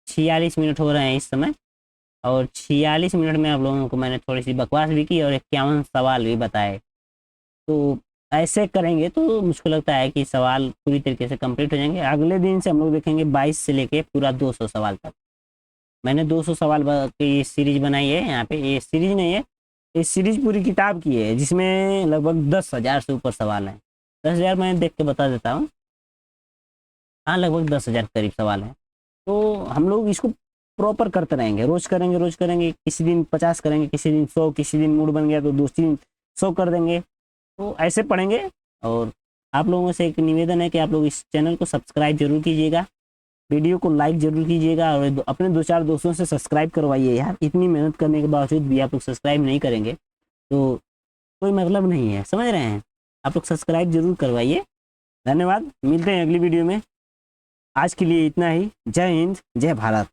46 मिनट हो रहे हैं इस समय। और 46 मिनट में आप लोगों को मैंने थोड़ी सी बकवास भी की और 51 सवाल भी बताए। तो ऐसे करेंगे तो मुझको लगता है कि सवाल पूरी तरीके से कंप्लीट हो जाएंगे। अगले दिन से हम लोग देखेंगे 22 से लेके पूरा 200 सवाल तक। मैंने 200 सवाल की सीरीज बनाई है। यहाँ पे ये सीरीज नहीं है, ये सीरीज पूरी किताब की है, जिसमें लगभग 10,000 से ऊपर सवाल हैं। 10,000 मैं देख के बता देता हूँ, हाँ लगभग 10,000 करीब सवाल हैं। तो हम लोग इसको प्रॉपर करते रहेंगे, रोज करेंगे रोज करेंगे। किसी दिन 50 करेंगे, किसी दिन 100, किसी दिन मूड बन गया तो दूसरी दिन 100 कर देंगे। तो ऐसे पढ़ेंगे। और आप लोगों से एक निवेदन है कि आप लोग इस चैनल को सब्सक्राइब जरूर कीजिएगा, वीडियो को लाइक जरूर कीजिएगा, और अपने 2-4 दोस्तों से सब्सक्राइब करवाइए। यार इतनी मेहनत करने के बावजूद भी आप लोग सब्सक्राइब नहीं करेंगे तो कोई मतलब नहीं है, समझ रहे हैं। आप लोग सब्सक्राइब जरूर करवाइए। धन्यवाद, मिलते हैं अगली वीडियो में। आज के लिए इतना ही। जय हिंद, जय भारत।